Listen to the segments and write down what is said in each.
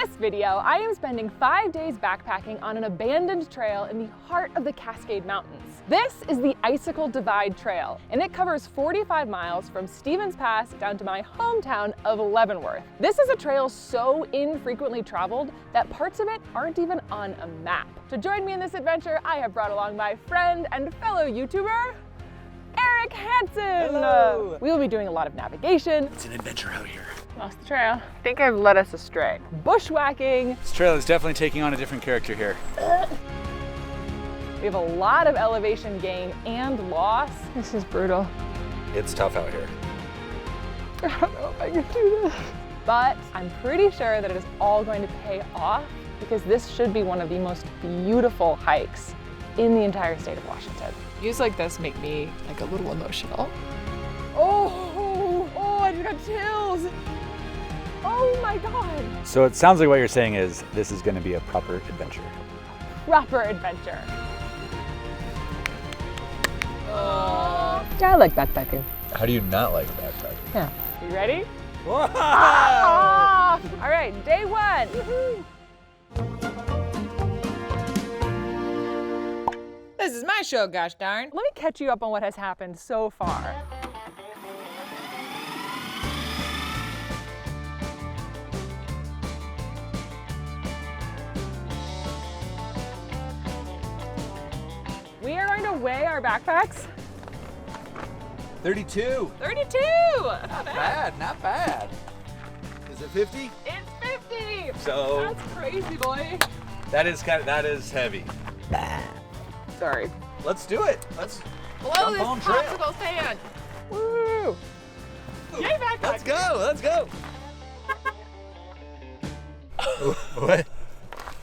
this video, I am spending 5 days backpacking on an abandoned trail in the heart of the Cascade Mountains. This is the Icicle Divide trail, and it covers 45 miles from Stevens Pass down to my hometown of Leavenworth. This is a trail so infrequently traveled that parts of it aren't even on a map. To join me in this adventure, I have brought along my friend and fellow YouTuber, Eric Hansen. Hello. We will be doing a lot of navigation. It's an adventure out here. Lost the trail. I think I've led us astray. Bushwhacking. This trail is definitely taking on a different character here. We have a lot of elevation gain and loss. This is brutal. It's tough out here. I don't know if I can do this. But I'm pretty sure that it is all going to pay off because this should be one of the most beautiful hikes in the entire state of Washington. Views like this make me like a little emotional. Oh, I just got chills. Oh my God. So it sounds like what you're saying is this is going to be a proper adventure. Proper adventure. Yeah, I like backpacking. How do you not like backpacking? Yeah. You ready? Wow! Ah! All right, day one. Woo-hoo. This is my show, gosh darn. Let me catch you up on what has happened so far. We are going to weigh our backpacks. 32. 32! Not bad, not bad. Is it 50? It's 50! So That's crazy, boy. that is heavy. Sorry. Let's do it. Let's Blow jump this on trail. popsicle stand. Woo! Yay, backpack! Let's go. Let's go. What?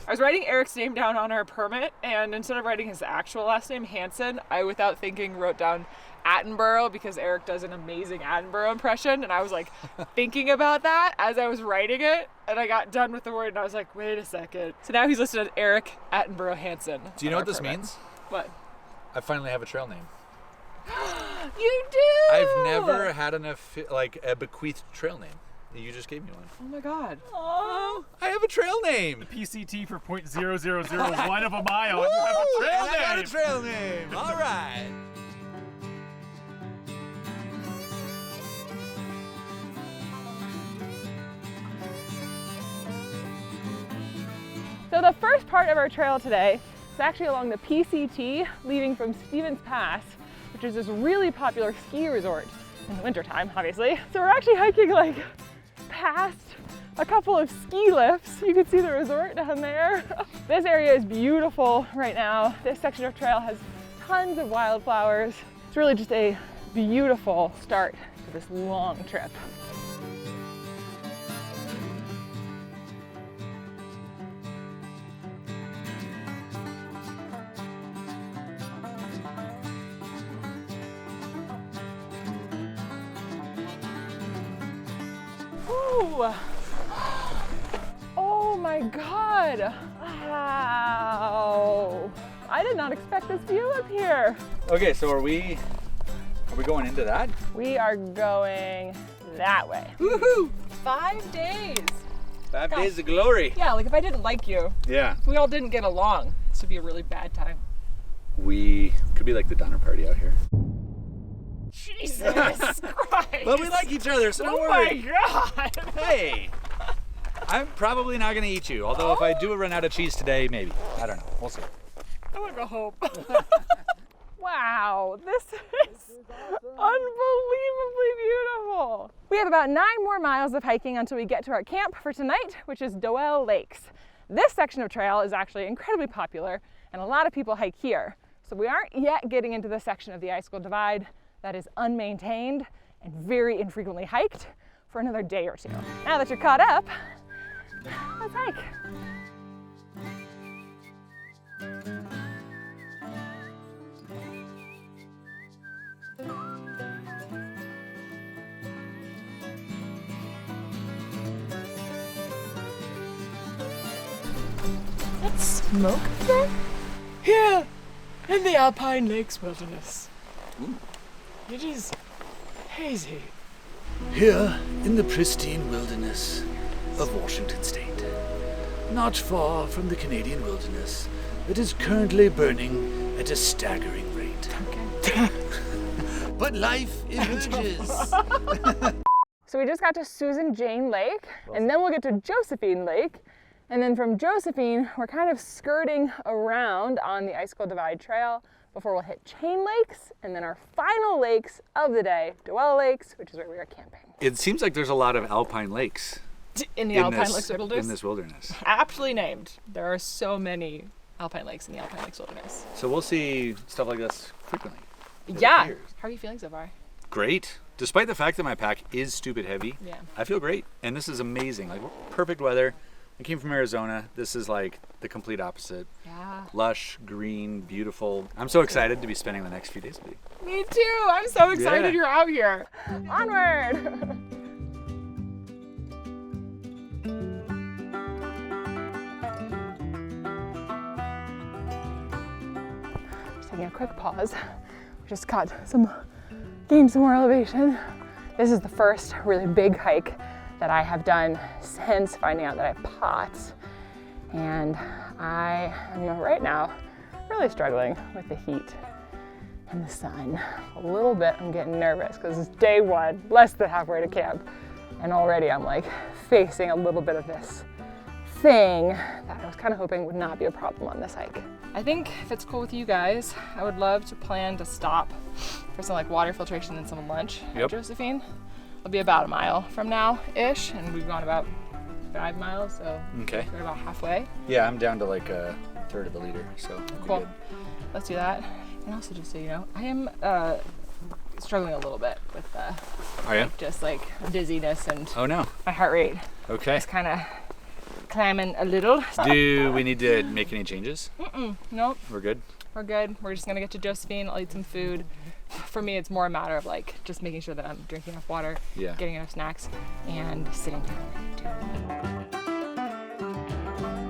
I was writing Eric's name down on our permit, and instead of writing his actual last name, Hansen, I, without thinking, wrote down Attenborough because Eric does an amazing Attenborough impression, and I was like thinking about that as I was writing it, and I got done with the word, and I was like, wait a second. So now he's listed as Eric Attenborough Hansen. Do you know what this means? What? I finally have a trail name. You do! I've never had a bequeathed trail name. You just gave me one. Oh my God. Oh, I have a trail name. PCT for 0.0001 of a mile. Woo! You have a trail And I got a name. trail name. All right. So the first part of our trail today is actually along the PCT, leaving from Stevens Pass, which is this really popular ski resort in the wintertime, obviously. So we're actually hiking like past a couple of ski lifts. You can see the resort down there. This area is beautiful right now. This section of trail has tons of wildflowers. It's really just a beautiful start to this long trip. Ooh. Oh my God. Wow. I did not expect this view up here. Okay, so are we going into that? We are going that way. Woohoo! 5 days. 5 Gosh. days of glory. Yeah, like if I didn't like you, Yeah. if we all didn't get along, this would be a really bad time. We could be like the Donner Party out here. Jesus Christ. But we like each other, so don't Oh worry. my God. Hey, I'm probably not gonna eat you. Although if I do run out of cheese today, maybe. I don't know. We'll see. I want to go home. Wow, this is unbelievably beautiful. We have about 9 more miles of hiking until we get to our camp for tonight, which is Doel Lakes. This section of trail is actually incredibly popular, and a lot of people hike here. So we aren't yet getting into the section of the Icicle Divide that is unmaintained and very infrequently hiked for another day or two. Now that you're caught up, let's hike. Let's smoke there? Here in the Alpine Lakes Wilderness. It is hazy. Here in the pristine wilderness of Washington State, not far from the Canadian wilderness that is currently burning at a staggering rate. But life emerges. So we just got to Susan Jane Lake, and then we'll get to Josephine Lake. And then from Josephine, we're kind of skirting around on the Icicle Divide trail before we'll hit Chain Lakes, and then our final lakes of the day, Dwell Lakes, which is where we are camping. It seems like there's a lot of alpine lakes In the Alpine Lakes in Wilderness? this wilderness. Aptly named. There are so many alpine lakes in the Alpine Lakes Wilderness. So we'll see stuff like this frequently. it Yeah. appears. How are you feeling so far? Great. Despite the fact that my pack is stupid heavy, Yeah. I feel great. And this is amazing. Like, perfect weather. I came from Arizona. This is like the complete opposite. Yeah. Lush, green, beautiful. I'm so excited to be spending the next few days with you. Me too. I'm so excited Yeah. you're out here. Onward! Just taking a quick pause. We just gained some more elevation. This is the first really big hike that I have done since finding out that I have POTS. And I am right now really struggling with the heat and the sun. A little bit, I'm getting nervous because it's day one, less than halfway to camp. And already I'm like facing a little bit of this thing that I was kind of hoping would not be a problem on this hike. I think if it's cool with you guys, I would love to plan to stop for some like water filtration and some lunch at Yep. Josephine. It'll be about a mile from now-ish, and we've gone about 5 miles, so Okay. we're about halfway. Yeah, I'm down to like a third of a liter, so we'll be Cool. good. Let's do that. And also, just so you know, I am struggling a little bit with Are you? just like dizziness, and Oh no. my heart rate Okay. is kind of climbing a little. Do we need to make any changes? Nope, We're good? we're good. We're just gonna get to Josephine. I'll eat some food. For me, it's more a matter of like just making sure that I'm drinking enough water, Yeah. getting enough snacks, and sitting down.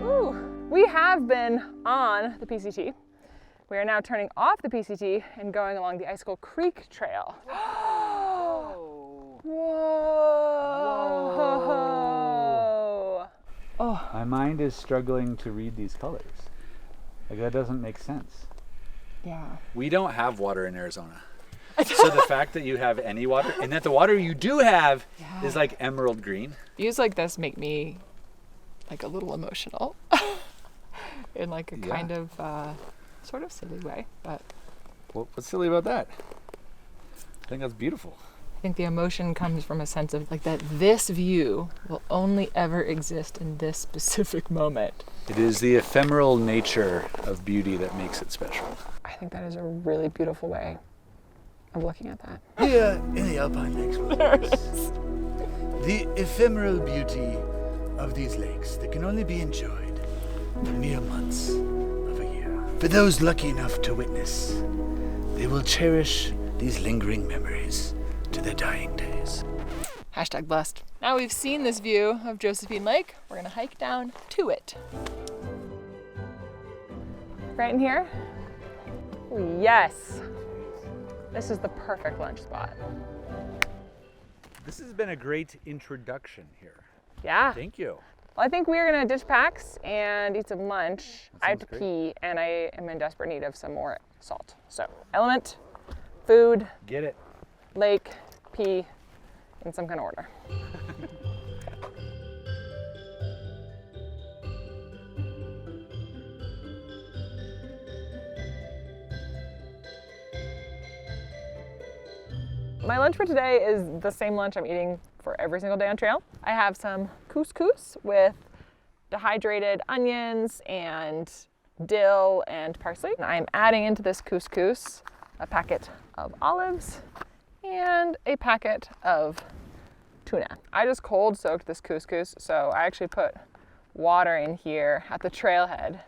Ooh, we have been on the PCT. We are now turning off the PCT and going along the Icicle Creek Trail. Whoa! Oh, My mind is struggling to read these colors. Like, that doesn't make sense. Yeah. We don't have water in Arizona. So the fact that you have any water, and that the water you do have is like emerald green. Views like this make me like a little emotional in like a kind of sort of silly way, but What's silly about that? I think that's beautiful. I think the emotion comes from a sense of like that this view will only ever exist in this specific moment. It is the ephemeral nature of beauty that makes it special. I think that is a really beautiful way of looking at that. Here in the Alpine Lakes Wilderness, the ephemeral beauty of these lakes that can only be enjoyed for mere months of a year. For those lucky enough to witness, they will cherish these lingering memories to their dying days. Hashtag blessed. Now we've seen this view of Josephine Lake, we're gonna hike down to it. Right in here? Yes. This is the perfect lunch spot. This has been a great introduction here. Yeah. Thank you. Well, I think we are gonna ditch packs and eat some lunch. I have to sounds pee and I am in desperate need of some more salt. So, element, food, Get it. lake, pee, in some kind of order. My lunch for today is the same lunch I'm eating for every single day on trail. I have some couscous with dehydrated onions and dill and parsley. I'm adding into this couscous a packet of olives and a packet of tuna. I just cold soaked this couscous, so I actually put water in here at the trailhead.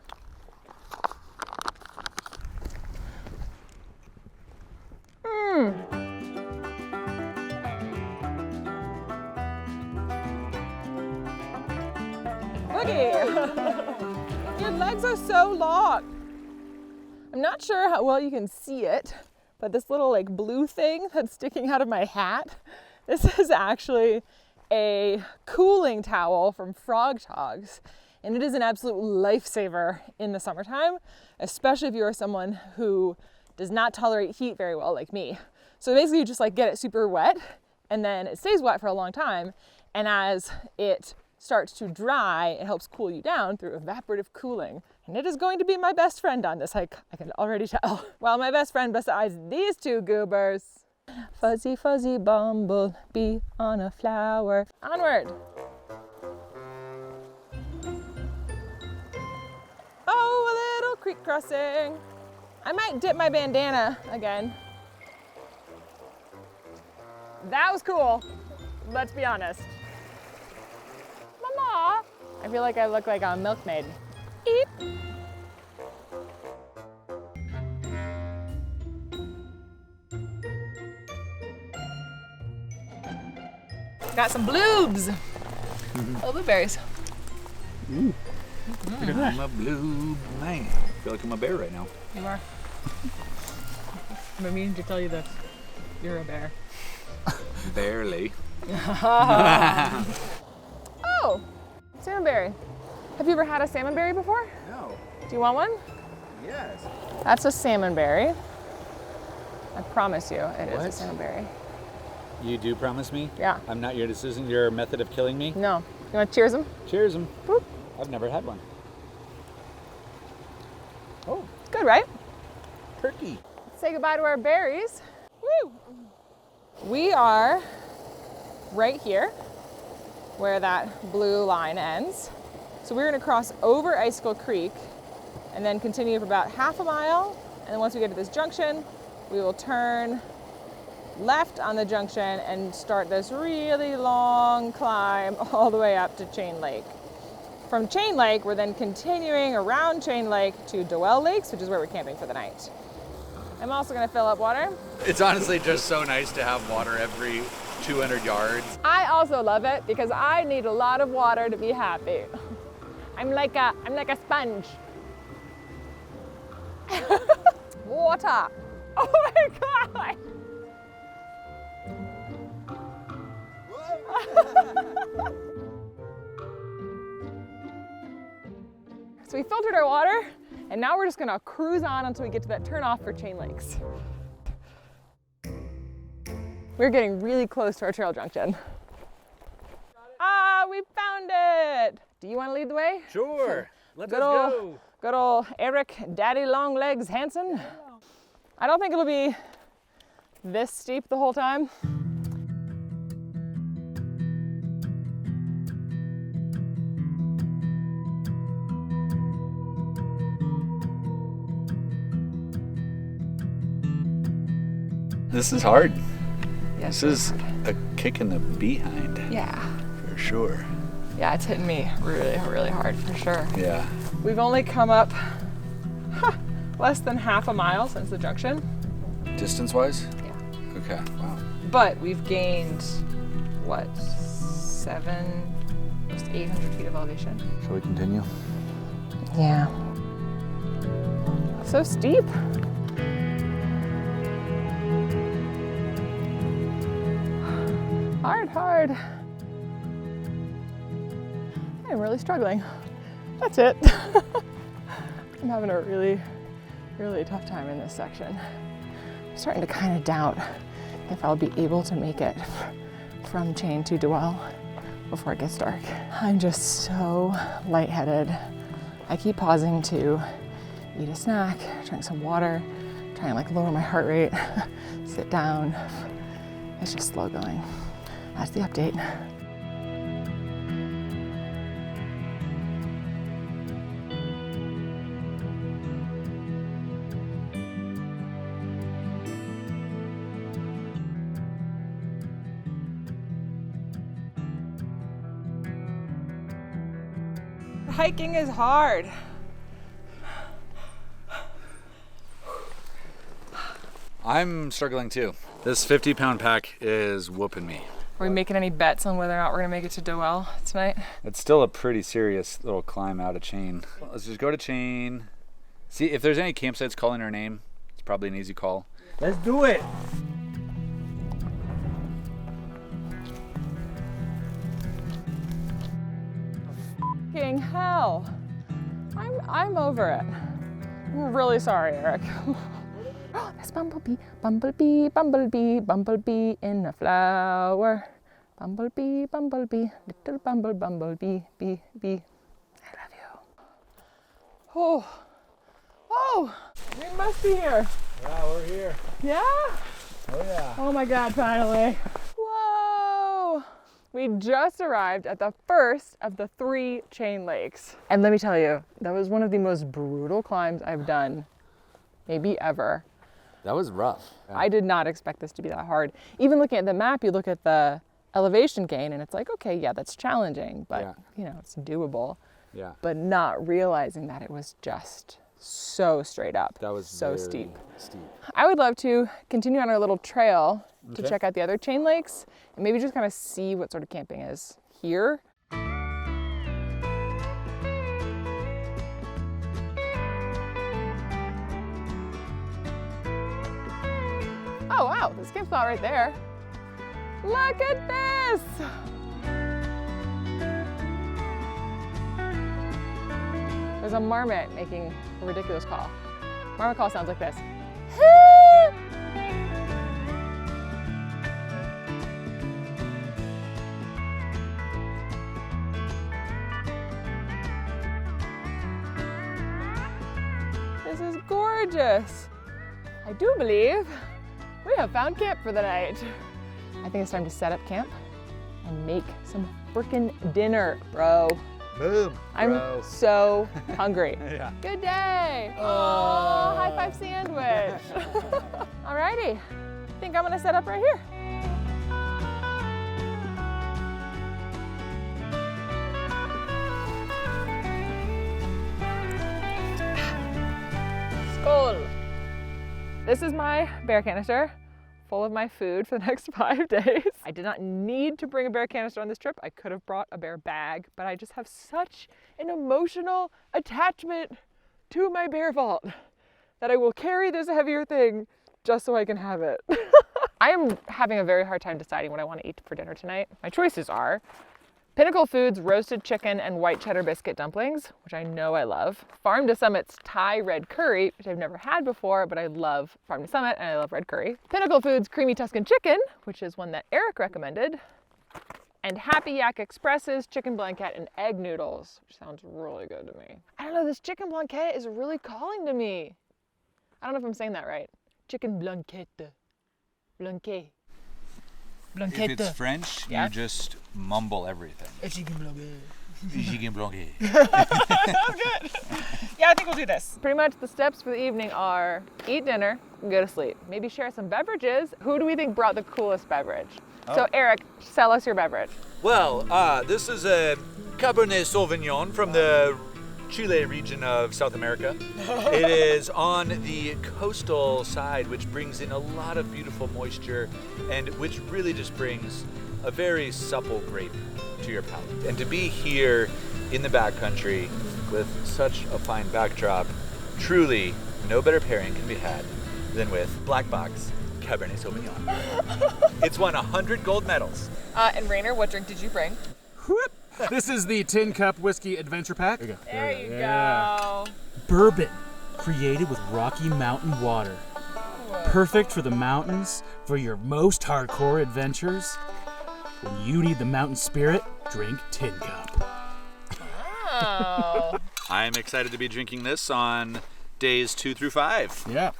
Boogie! Your legs are so long. I'm not sure how well you can see it, but this little like blue thing that's sticking out of my hat, this is actually a cooling towel from Frog Togs. And it is an absolute lifesaver in the summertime, especially if you are someone who does not tolerate heat very well like me. So basically you just like get it super wet and then it stays wet for a long time. And as it starts to dry, it helps cool you down through evaporative cooling. And it is going to be my best friend on this hike, I can already tell. Well, my best friend besides these two goobers. Fuzzy, fuzzy bumblebee on a flower. Onward. Oh, a little creek crossing. I might dip my bandana again. That was cool, let's be honest. Mama! I feel like I look like a milkmaid. Eep. Got some bloobs. Oh, blueberries. I'm a blue man. I feel like I'm a bear right now. You are. I'm meaning to tell you this. You're a bear. Barely. Oh, salmonberry. Have you ever had a salmonberry before? No. Do you want one? Yes. That's a salmonberry. I promise you, it is a salmonberry. You do promise me? Yeah. I'm not this isn't your method of killing me? No. You want to cheers them? Cheers them. Boop. I've never had one. Oh, It's good, right? turkey. Let's say goodbye to our berries. Woo! We are right here where that blue line ends. So we're gonna cross over Icicle Creek and then continue for about half a mile. And then once we get to this junction, we will turn left on the junction and start this really long climb all the way up to Chain Lake. From Chain Lake, we're then continuing around Chain Lake to Dwell Lakes, which is where we're camping for the night. I'm also gonna fill up water. It's honestly just so nice to have water every 200 yards. I also love it because I need a lot of water to be happy. I'm like a sponge. Water. Oh my God. So we filtered our water and now we're just gonna cruise on until we get to that turnoff for Chain Lakes. We're getting really close to our trail junction. Ah, we found it! Do you want to lead the way? Sure. Let's Good old Eric Daddy Long Legs Hansen. I don't think it'll be this steep the whole time. This is hard. Yes, This is a kick in the behind. Yeah. For sure. Yeah, it's hitting me really, really hard for sure. Yeah. We've only come up less than half a mile since the junction. Distance-wise? Yeah. Okay, wow. But we've gained, what, almost 800 feet of elevation. Shall we continue? Yeah. So steep. Hard. I'm really struggling. That's it. I'm having a really, really tough time in this section. I'm starting to kind of doubt if I'll be able to make it from Chain to Dwell before it gets dark. I'm just so lightheaded. I keep pausing to eat a snack, drink some water, try and like lower my heart rate, sit down. It's just slow going. That's the update. Hiking is hard. I'm struggling too. This 50-pound pack is whooping me. Are we making any bets on whether or not we're gonna make it to Dwell tonight? It's still a pretty serious little climb out of Chain. Let's just go to Chain. See, if there's any campsites calling our name, it's probably an easy call. Let's do it. living hell. I'm over it. I'm really sorry, Eric. There's bumblebee, bumblebee, bumblebee, bumblebee in a flower. Bumblebee, bumblebee, little bumblebee, bee, bee. I love you. Oh, we must be here. Yeah, we're here. Yeah? Oh yeah. Oh my God, finally. Whoa! We just arrived at the first of the 3 chain lakes. And let me tell you, that was one of the most brutal climbs I've done, maybe ever. That was rough. Yeah. I did not expect this to be that hard. Even looking at the map, you look at the elevation gain and it's like, okay, yeah, that's challenging, but you know, it's doable. Yeah. But not realizing that it was just so straight up. That was so very steep. steep. I would love to continue on our little trail to check out the other chain lakes and maybe just kind of see what sort of camping is here. Oh wow, this camp spot right there. Look at this! There's a marmot making a ridiculous call. Marmot call sounds like this. This is gorgeous. I do believe we have found camp for the night. I think it's time to set up camp and make some frickin' dinner, bro. Boom. I'm so hungry. Yeah. Good day. Oh, high five sandwich. Alrighty, I think I'm gonna set up right here. Skål. This is my bear canister full of my food for the next 5 days. I did not need to bring a bear canister on this trip. I could have brought a bear bag, but I just have such an emotional attachment to my bear vault that I will carry this heavier thing just so I can have it. I am having a very hard time deciding what I want to eat for dinner tonight. My choices are Pinnacle Foods roasted chicken and white cheddar biscuit dumplings, which I know I love. Farm to Summit's Thai red curry, which I've never had before, but I love Farm to Summit and I love red curry. Pinnacle Foods creamy Tuscan chicken, which is one that Eric recommended. And Happy Yak Express's chicken blanquette and egg noodles, which sounds really good to me. I don't know, this chicken blanquette is really calling to me. I don't know if I'm saying that right. Chicken blanquette. Blanquet. If it's French, you just mumble everything. Chicken blanquet. Chicken blanquet. Sounds good. Yeah, I think we'll do this. Pretty much the steps for the evening are eat dinner and go to sleep. Maybe share some beverages. Who do we think brought the coolest beverage? So Eric, sell us your beverage. Well, this is a Cabernet Sauvignon from the Chile region of South America. It is on the coastal side, which brings in a lot of beautiful moisture and which really just brings a very supple grape to your palate. And to be here in the backcountry with such a fine backdrop, truly no better pairing can be had than with Black Box Cabernet Sauvignon. It's won 100 gold medals. And Rainer, what drink did you bring? This is the Tin Cup Whiskey Adventure Pack. There you go. Bourbon, created with Rocky Mountain water. Perfect for the mountains, for your most hardcore adventures. When you need the mountain spirit, drink Tin Cup. Oh. I'm excited to be drinking this on days 2 through 5. Yeah.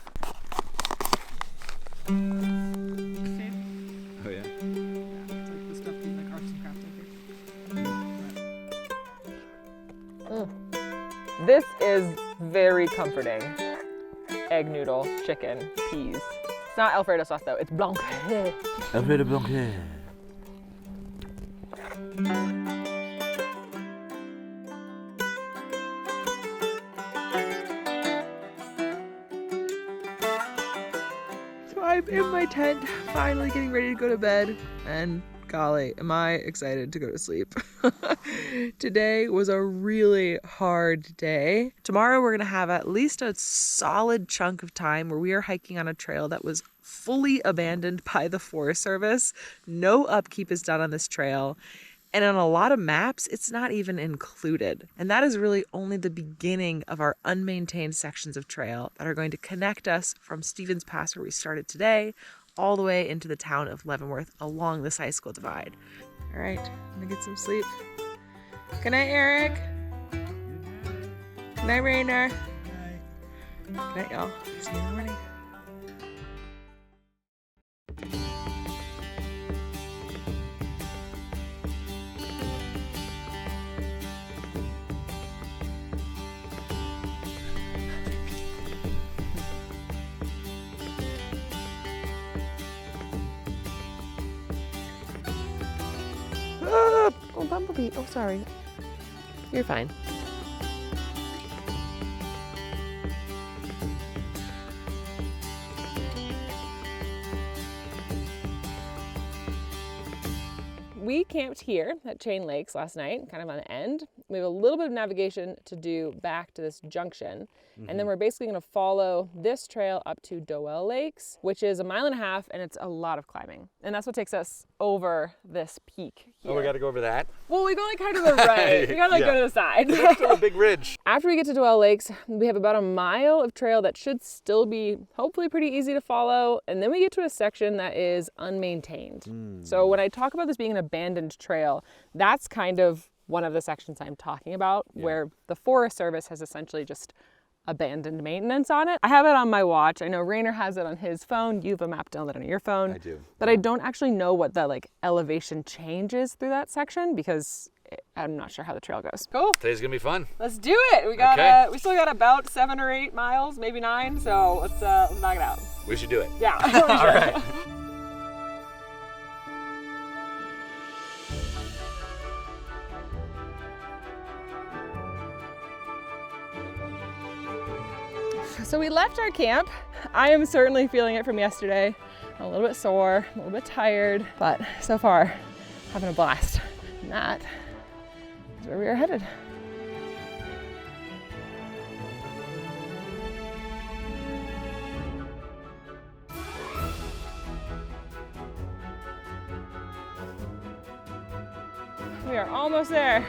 Oh yeah. This is very comforting. Egg noodle, chicken, peas. It's not Alfredo sauce though, it's blanquet. Alfredo blanquet. So I'm in my tent, finally getting ready to go to bed, and golly, am I excited to go to sleep. Today was a really hard day. Tomorrow we're gonna have at least a solid chunk of time where we are hiking on a trail that was fully abandoned by the Forest Service. No upkeep is done on this trail. And on a lot of maps, it's not even included. And that is really only the beginning of our unmaintained sections of trail that are going to connect us from Stevens Pass, where we started today, all the way into the town of Leavenworth along this Icicle Divide. All right, I'm gonna get some sleep. Good night, Eric. Good night, Rainer. Good night, y'all. See you in the morning. Oh, Bumblebee. Oh, sorry. You're fine. We camped here at Chain Lakes last night, kind of on the end. We have a little bit of navigation to do back to this junction. And then we're basically gonna follow this trail up to Dowell Lakes, which is 1.5 miles, and it's a lot of climbing. And that's what takes us over this peak here. Oh, we gotta go over that? Well, we go like kind of the right. We gotta like go to the side. It's still a big ridge. After we get to Dowell Lakes, we have about 1 mile of trail that should still be hopefully pretty easy to follow. And then we get to a section that is unmaintained. So when I talk about this being an abandoned trail, that's kind of one of the sections I'm talking about, where the Forest Service has essentially just abandoned maintenance on it. I have it on my watch. I know Rainer has it on his phone. You have a map download on your phone. I do. But I don't actually know what the like elevation changes through that section because I'm not sure how the trail goes. Cool. Today's gonna be fun. Let's do it. We got we still got about 7 or 8 miles, maybe 9. So let's knock it out. We should do it. Yeah. All right. So we left our camp. I am certainly feeling it from yesterday. I'm a little bit sore, a little bit tired, but so far, having a blast. And that is where we are headed. We are almost there.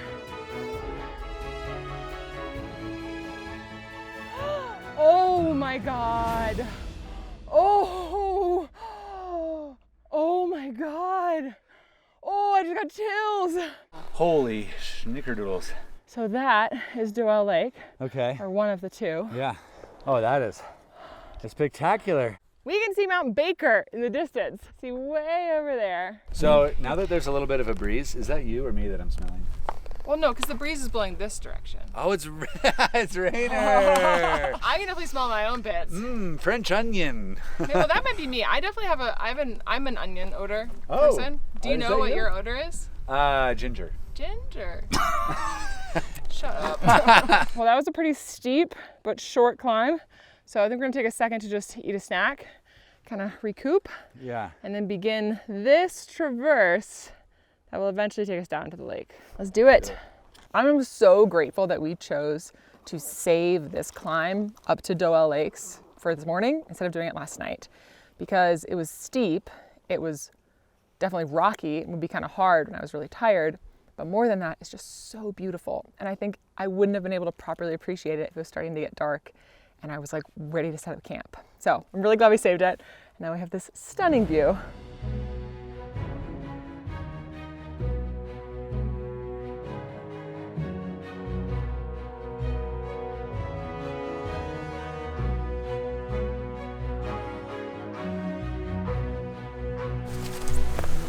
Oh my God. Oh, oh my God. Oh, I just got chills. Holy snickerdoodles. So that is Dowell Lake, Okay. or one of the two. Yeah. Oh, that is spectacular. We can see Mount Baker in the distance. See way over there. So now that there's a little bit of a breeze, is that you or me that I'm smelling? Well, no, because the breeze is blowing this direction. Oh, it's Rainer. I can definitely smell my own bits. French onion. Okay, well, that might be me. I definitely have I'm an onion odor Oh, person. Do you is know that what you? your odor is? Ginger. Ginger. Shut up. Well, that was a pretty steep but short climb. So I think we're gonna take a second to just eat a snack, kind of recoup, Yeah. and then begin this traverse that will eventually take us down to the lake. Let's do it. I'm so grateful that we chose to save this climb up to Dowell Lakes for this morning instead of doing it last night, because it was steep, it was definitely rocky, it would be kind of hard when I was really tired, but more than that, it's just so beautiful. And I think I wouldn't have been able to properly appreciate it if it was starting to get dark and I was like ready to set up camp. So I'm really glad we saved it. And now we have this stunning view.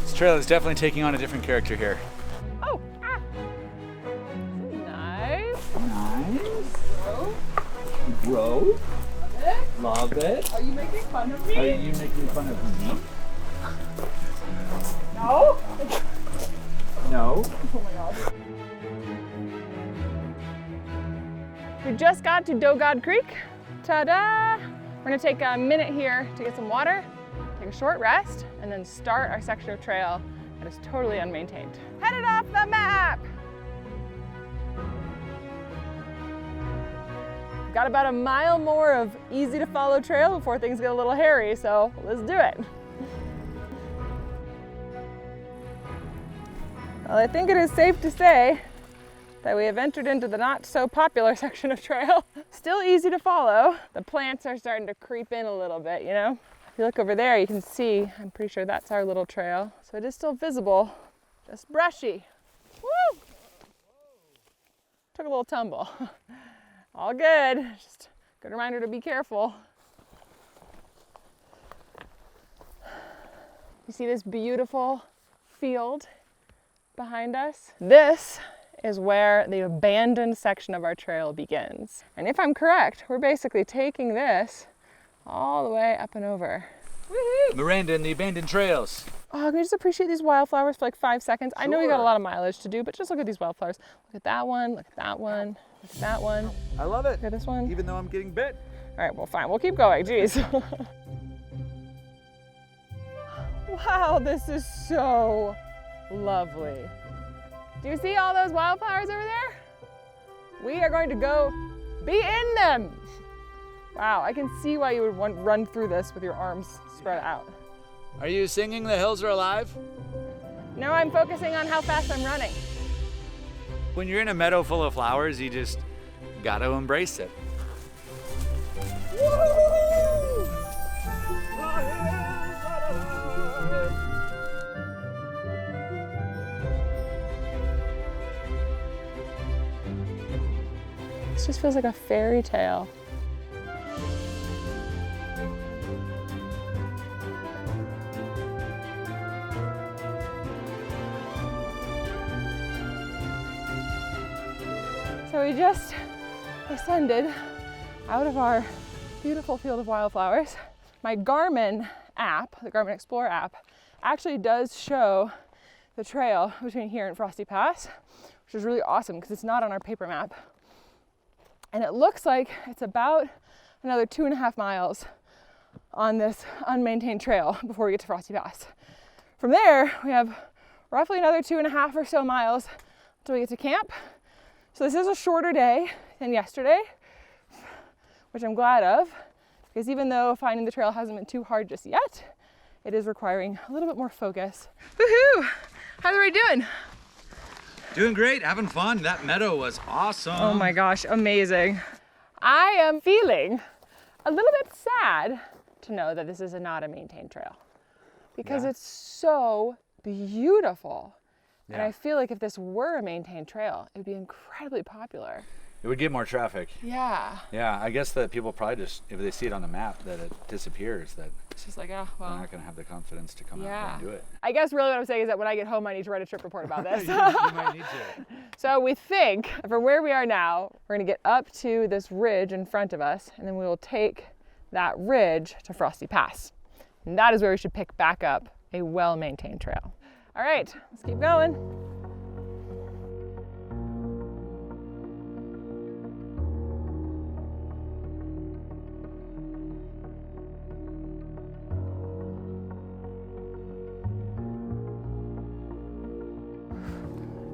This trail is definitely taking on a different character here. Oh, nice. Bro. Love it. Are you making fun of me? Are you making fun of me? No? No. Oh my God. We just got to Dogod Creek. Ta-da! We're gonna take a minute here to get some water, take a short rest, and then start our section of trail that is totally unmaintained. Headed off the map! We've got about a mile more of easy to follow trail before things get a little hairy, so let's do it. Well, I think it is safe to say that we have entered into the not so popular section of trail. Still easy to follow. The plants are starting to creep in a little bit, you know? If you look over there, you can see, I'm pretty sure that's our little trail. So it is still visible, just brushy. Woo! Took a little tumble. All good, just a good reminder to be careful. You see this beautiful field behind us? This is where the abandoned section of our trail begins. And if I'm correct, we're basically taking this all the way up and over. Woo-hoo! Miranda and the abandoned trails. Oh, can we just appreciate these wildflowers for like 5 seconds? I know we got a Sure. lot of mileage to do, but just look at these wildflowers. Look at that one, look at that one, look at that one. I love it. Look at this one. Even though I'm getting bit. All right, well, fine, we'll keep going, jeez. Wow, this is so lovely. Do you see all those wildflowers over there? We are going to go be in them. Wow, I can see why you would want run through this with your arms spread out. Are you singing The Hills Are Alive? No, I'm focusing on how fast I'm running. When you're in a meadow full of flowers, you just gotta embrace it. This just feels like a fairy tale. So we just ascended out of our beautiful field of wildflowers. My Garmin app, the Garmin Explorer app, actually does show the trail between here and Frosty Pass, which is really awesome because it's not on our paper map. And it looks like it's about another 2.5 miles on this unmaintained trail before we get to Frosty Pass. From there, we have roughly another 2.5 or so miles until we get to camp. So this is a shorter day than yesterday, which I'm glad of, because even though finding the trail hasn't been too hard just yet, it is requiring a little bit more focus. Woohoo! How's everybody doing? Doing great, having fun. That meadow was awesome. Oh my gosh, amazing. I am feeling a little bit sad to know that this is not a maintained trail because it's so beautiful. And Yeah. I feel like if this were a maintained trail, it would be incredibly popular. It would get more traffic. Yeah. Yeah, I guess that people probably just, if they see it on the map that it disappears, that It's just like, oh, they're well. not gonna have the confidence to come out Yeah. there and do it. I guess really what I'm saying is that when I get home, I need to write a trip report about this. You might need to. So we think from where we are now, we're gonna get up to this ridge in front of us, and then we will take that ridge to Frosty Pass. And that is where we should pick back up a well-maintained trail. All right, let's keep going.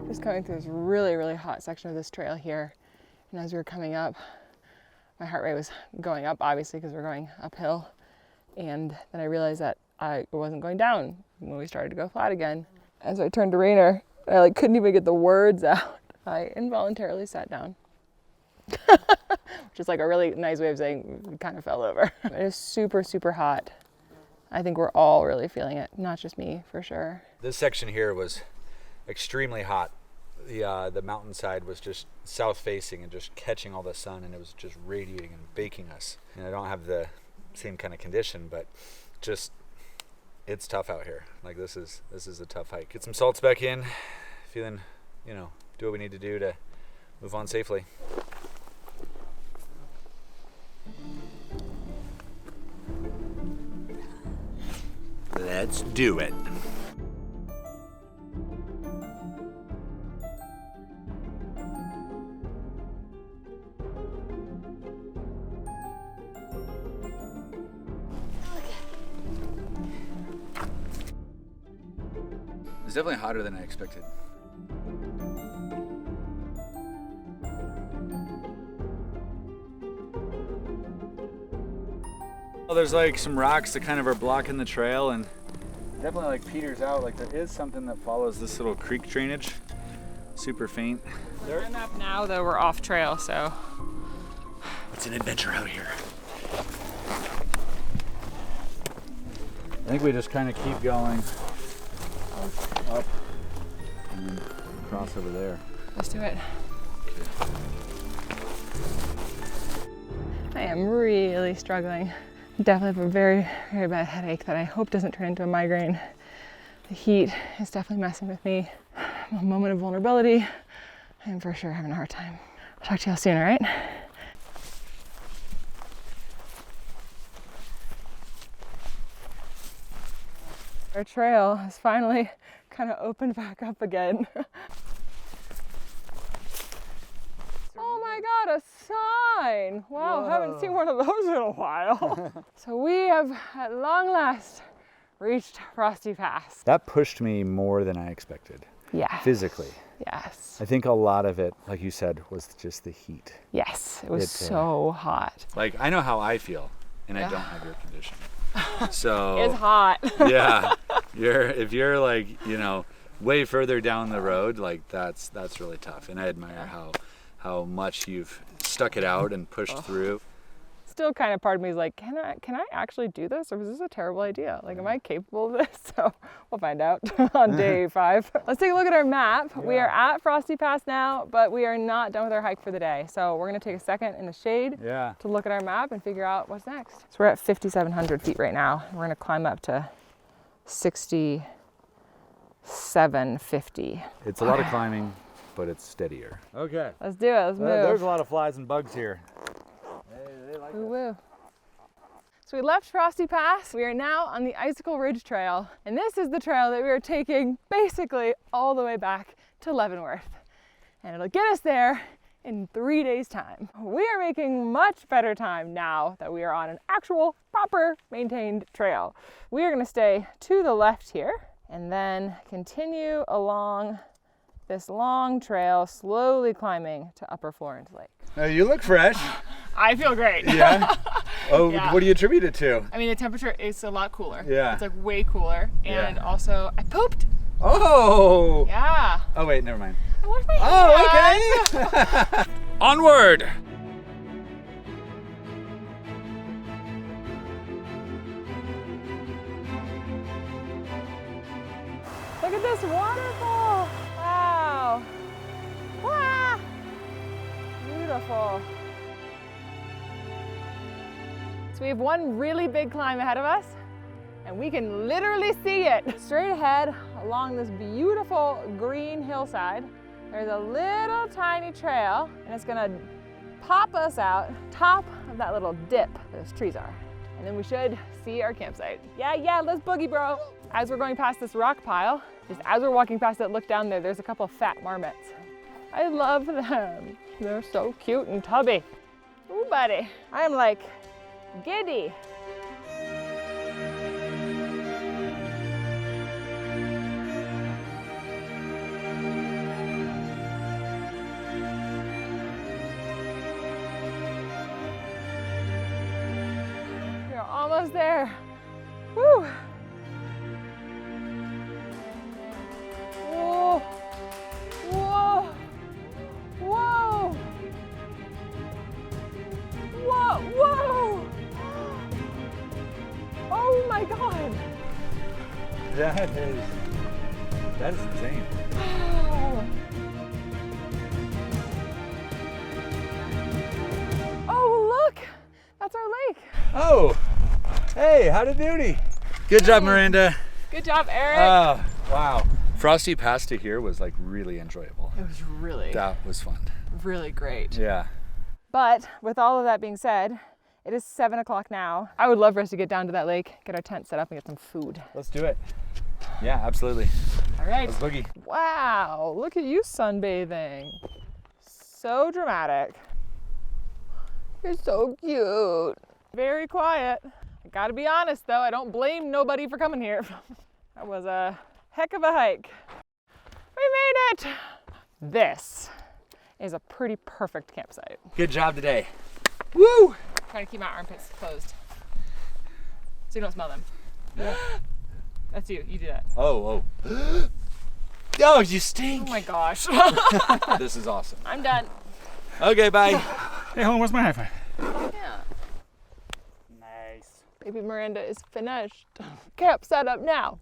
Just coming through this really, really hot section of this trail here. And as we were coming up, my heart rate was going up, obviously, because we're going uphill. And then I realized that I wasn't going down when we started to go flat again. As I turned to Rainer, I couldn't even get the words out. I involuntarily sat down. Which is like a really nice way of saying we kind of fell over. It is super, super hot. I think we're all really feeling it, not just me, for sure. This section here was extremely hot. The mountainside was just south facing and just catching all the sun, and it was just radiating and baking us. And I don't have the same kind of condition, but just it's tough out here. Like this is a tough hike. Get some salts back in, feeling, do what we need to do to move on safely. Let's do it. It's definitely hotter than I expected. Well, there's like some rocks that kind of are blocking the trail, and definitely like peters out. Like there is something that follows this little creek drainage, super faint. We're on the map now, though we're off trail, so. It's an adventure out here. I think we just kind of keep going up and then cross over there. Let's do it. I am really struggling. Definitely have a very, very bad headache that I hope doesn't turn into a migraine. The heat is definitely messing with me. I'm a moment of vulnerability. I'm for sure having a hard time. I'll talk to y'all soon, all right? Our trail has finally kind of opened back up again. Oh my God, a sign! Wow, Whoa. haven't seen one of those in a while. So we have at long last reached Frosty Pass. That pushed me more than I expected, Yeah. physically. Yes. I think a lot of it, like you said, was just the heat. Yes, it was It, so hot. Like, I know how I feel, and I don't have air conditioning. So It's hot. yeah, if you're like, way further down the road, like that's really tough. And I admire how much you've stuck it out and pushed through. Still kind of part of me is like, can I actually do this, or was this a terrible idea? Like, am I capable of this? So we'll find out on day 5. Let's take a look at our map. Yeah. We are at Frosty Pass now, but we are not done with our hike for the day. So we're gonna take a second in the shade to look at our map and figure out what's next. So we're at 5,700 feet right now. We're gonna climb up to 6,750. It's a lot of climbing, but it's steadier. Okay. Let's do it, let's move. There's a lot of flies and bugs here. They like Woo woo. So we left Frosty Pass. We are now on the Icicle Ridge Trail, and this is the trail that we are taking basically all the way back to Leavenworth. And it'll get us there in 3 days' time. We are making much better time now that we are on an actual, proper, maintained trail. We are gonna stay to the left here and then continue along this long trail, slowly climbing to Upper Florence Lake. You look fresh. I feel great. Yeah? Oh, Yeah. What do you attribute it to? I mean, the temperature is a lot cooler. Yeah. It's like way cooler. And Yeah. also, I pooped. Oh! Yeah. Oh, wait, never mind. I washed my hands. Oh, okay! Onward! Look at this waterfall! Wow! Wow! Beautiful. So we have one really big climb ahead of us, and we can literally see it. Straight ahead along this beautiful green hillside, there's a little tiny trail, and it's gonna pop us out top of that little dip those trees are. And then we should see our campsite. Yeah, let's boogie, bro. As we're going past this rock pile, just as we're walking past it, look down there, there's a couple of fat marmots. I love them. They're so cute and tubby. Ooh, buddy. I am like giddy. We're almost there. Woo! Whoa! Whoa! Whoa! Whoa! Whoa! Oh my God! That is insane. Wow. Oh, look! That's our lake. Oh! Hey, howdy doody. Good job, Miranda. Good job, Eric. Oh, wow. Frosty Pass to here was like really enjoyable. It was really, That was fun. really great. Yeah. But with all of that being said, it is 7 o'clock now. I would love for us to get down to that lake, get our tent set up, and get some food. Let's do it. Yeah, absolutely. All right. Let's boogie. Wow, look at you sunbathing. So dramatic. You're so cute. Very quiet. I gotta be honest though, I don't blame nobody for coming here. That was a heck of a hike. We made it! This is a pretty perfect campsite. Good job today. Woo! Trying to keep my armpits closed so you don't smell them. That's you. You do that. Oh. Oh, you stink. Oh my gosh. This is awesome. I'm done. Okay, bye. Hey, hold on, where's my high five? Yeah. Nice. Baby Miranda is finished. Camp set up now.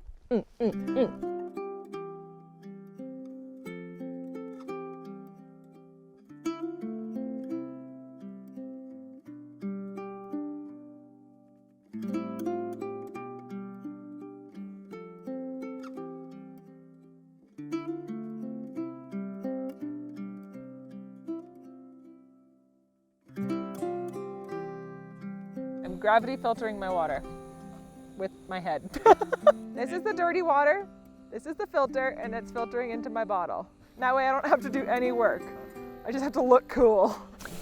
I'm gravity filtering my water with my head. This is the dirty water, this is the filter, and it's filtering into my bottle. That way I don't have to do any work. I just have to look cool.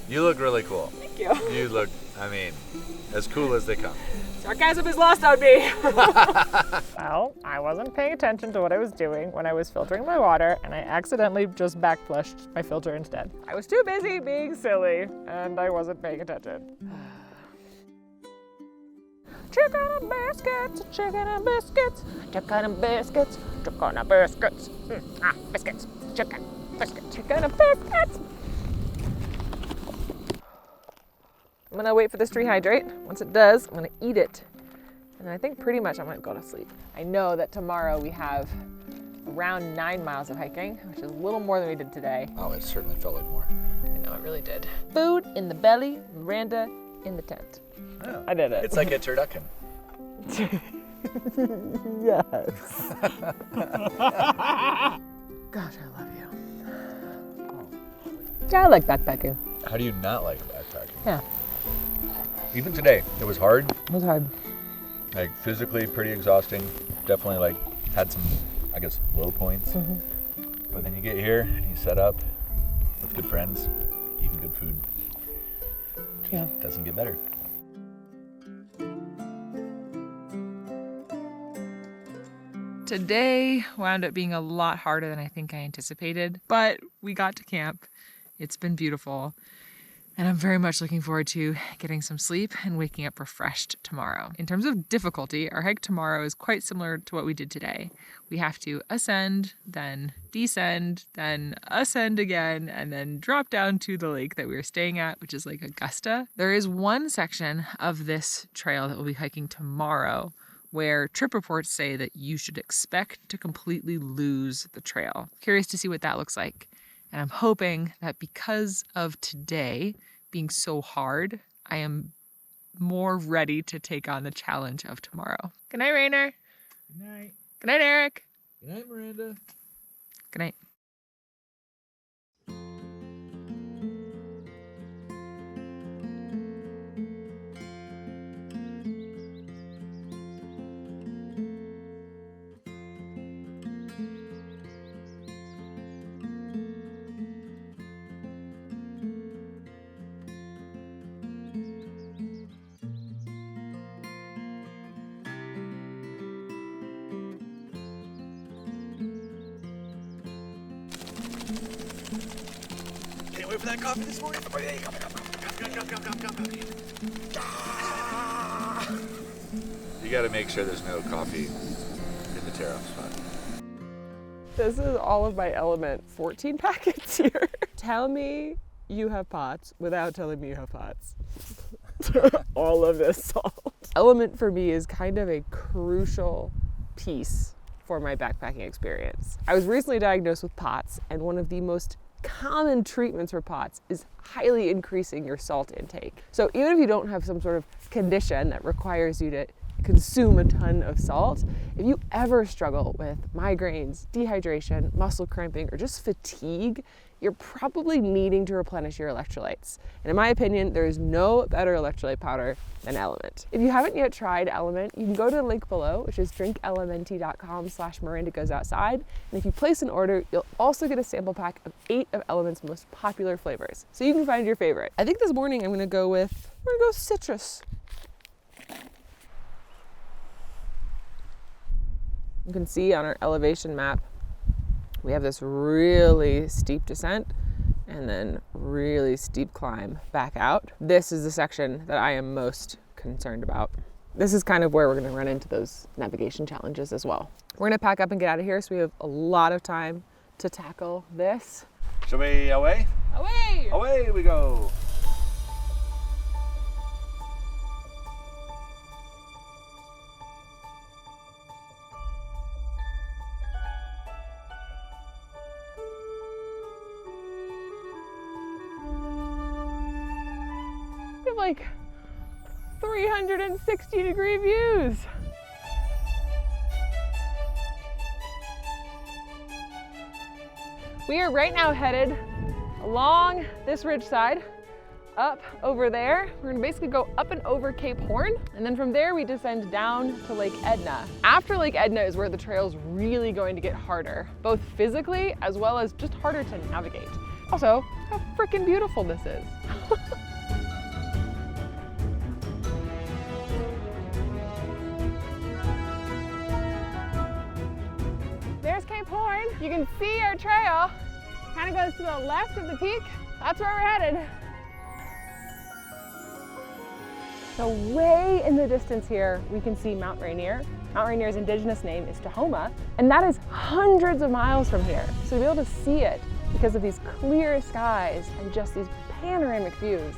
You look really cool. Thank you. You look, as cool as they come. Sarcasm is lost on me. Well, I wasn't paying attention to what I was doing when I was filtering my water, and I accidentally just backflushed my filter instead. I was too busy being silly, and I wasn't paying attention. Chicken and biscuits, chicken and biscuits, chicken and biscuits, chicken and biscuits. Biscuits, chicken, biscuits, chicken and biscuits. I'm gonna wait for this to rehydrate. Once it does, I'm gonna eat it. And I think pretty much I'm gonna go to sleep. I know that tomorrow we have around 9 miles of hiking, which is a little more than we did today. Oh, it certainly felt like more. I know, it really did. Food in the belly, Miranda in the tent. Oh, I did it. It's like a turducken. Yes. Gosh, I love you. Yeah, I like backpacking. How do you not like backpacking? Yeah. Even today, it was hard. It was hard. Like physically pretty exhausting. Definitely like had some, I guess, low points. Mm-hmm. But then you get here and you set up with good friends, eating good food. Yeah. Doesn't get better. Today wound up being a lot harder than I think I anticipated, but we got to camp. It's been beautiful. And I'm very much looking forward to getting some sleep and waking up refreshed tomorrow. In terms of difficulty, our hike tomorrow is quite similar to what we did today. We have to ascend, then descend, then ascend again, and then drop down to the lake that we were staying at, which is Lake Augusta. There is one section of this trail that we'll be hiking tomorrow where trip reports say that you should expect to completely lose the trail. Curious to see what that looks like. And I'm hoping that because of today being so hard, I am more ready to take on the challenge of tomorrow. Good night, Rainer. Good night. Good night, Eric. Good night, Miranda. Good night. Can't wait for that coffee this morning. Coffee. You gotta make sure there's no coffee in the tear-off spot. This is all of my Element 14 packets here. Tell me you have pots without telling me you have pots. All of this salt. Element for me is kind of a crucial piece for my backpacking experience. I was recently diagnosed with POTS, and one of the most common treatments for POTS is highly increasing your salt intake. So even if you don't have some sort of condition that requires you to consume a ton of salt, if you ever struggle with migraines, dehydration, muscle cramping, or just fatigue, you're probably needing to replenish your electrolytes. And in my opinion, there is no better electrolyte powder than LMNT. If you haven't yet tried LMNT, you can go to the link below, which is drinklmnt.com/MirandaGoesOutside. And if you place an order, you'll also get a sample pack of 8 of LMNT's most popular flavors. So you can find your favorite. I think this morning we're gonna go citrus. You can see on our elevation map, we have this really steep descent and then really steep climb back out. This is the section that I am most concerned about. this is kind of where we're gonna run into those navigation challenges as well. We're gonna pack up and get out of here so we have a lot of time to tackle this. Shall we away? Away! Away we go. We have like 360-degree views. We are right now headed along this ridge side, up over there. We're gonna basically go up and over Cape Horn, and then from there we descend down to Lake Edna. After Lake Edna is where the trail's really going to get harder, both physically as well as just harder to navigate. Also, how freaking beautiful this is. There's Cape Horn. You can see our trail. Kind of goes to the left of the peak. That's where we're headed. So way in the distance here, we can see Mount Rainier. Mount Rainier's indigenous name is Tahoma, and that is hundreds of miles from here. So to be able to see it because of these clear skies and just these panoramic views,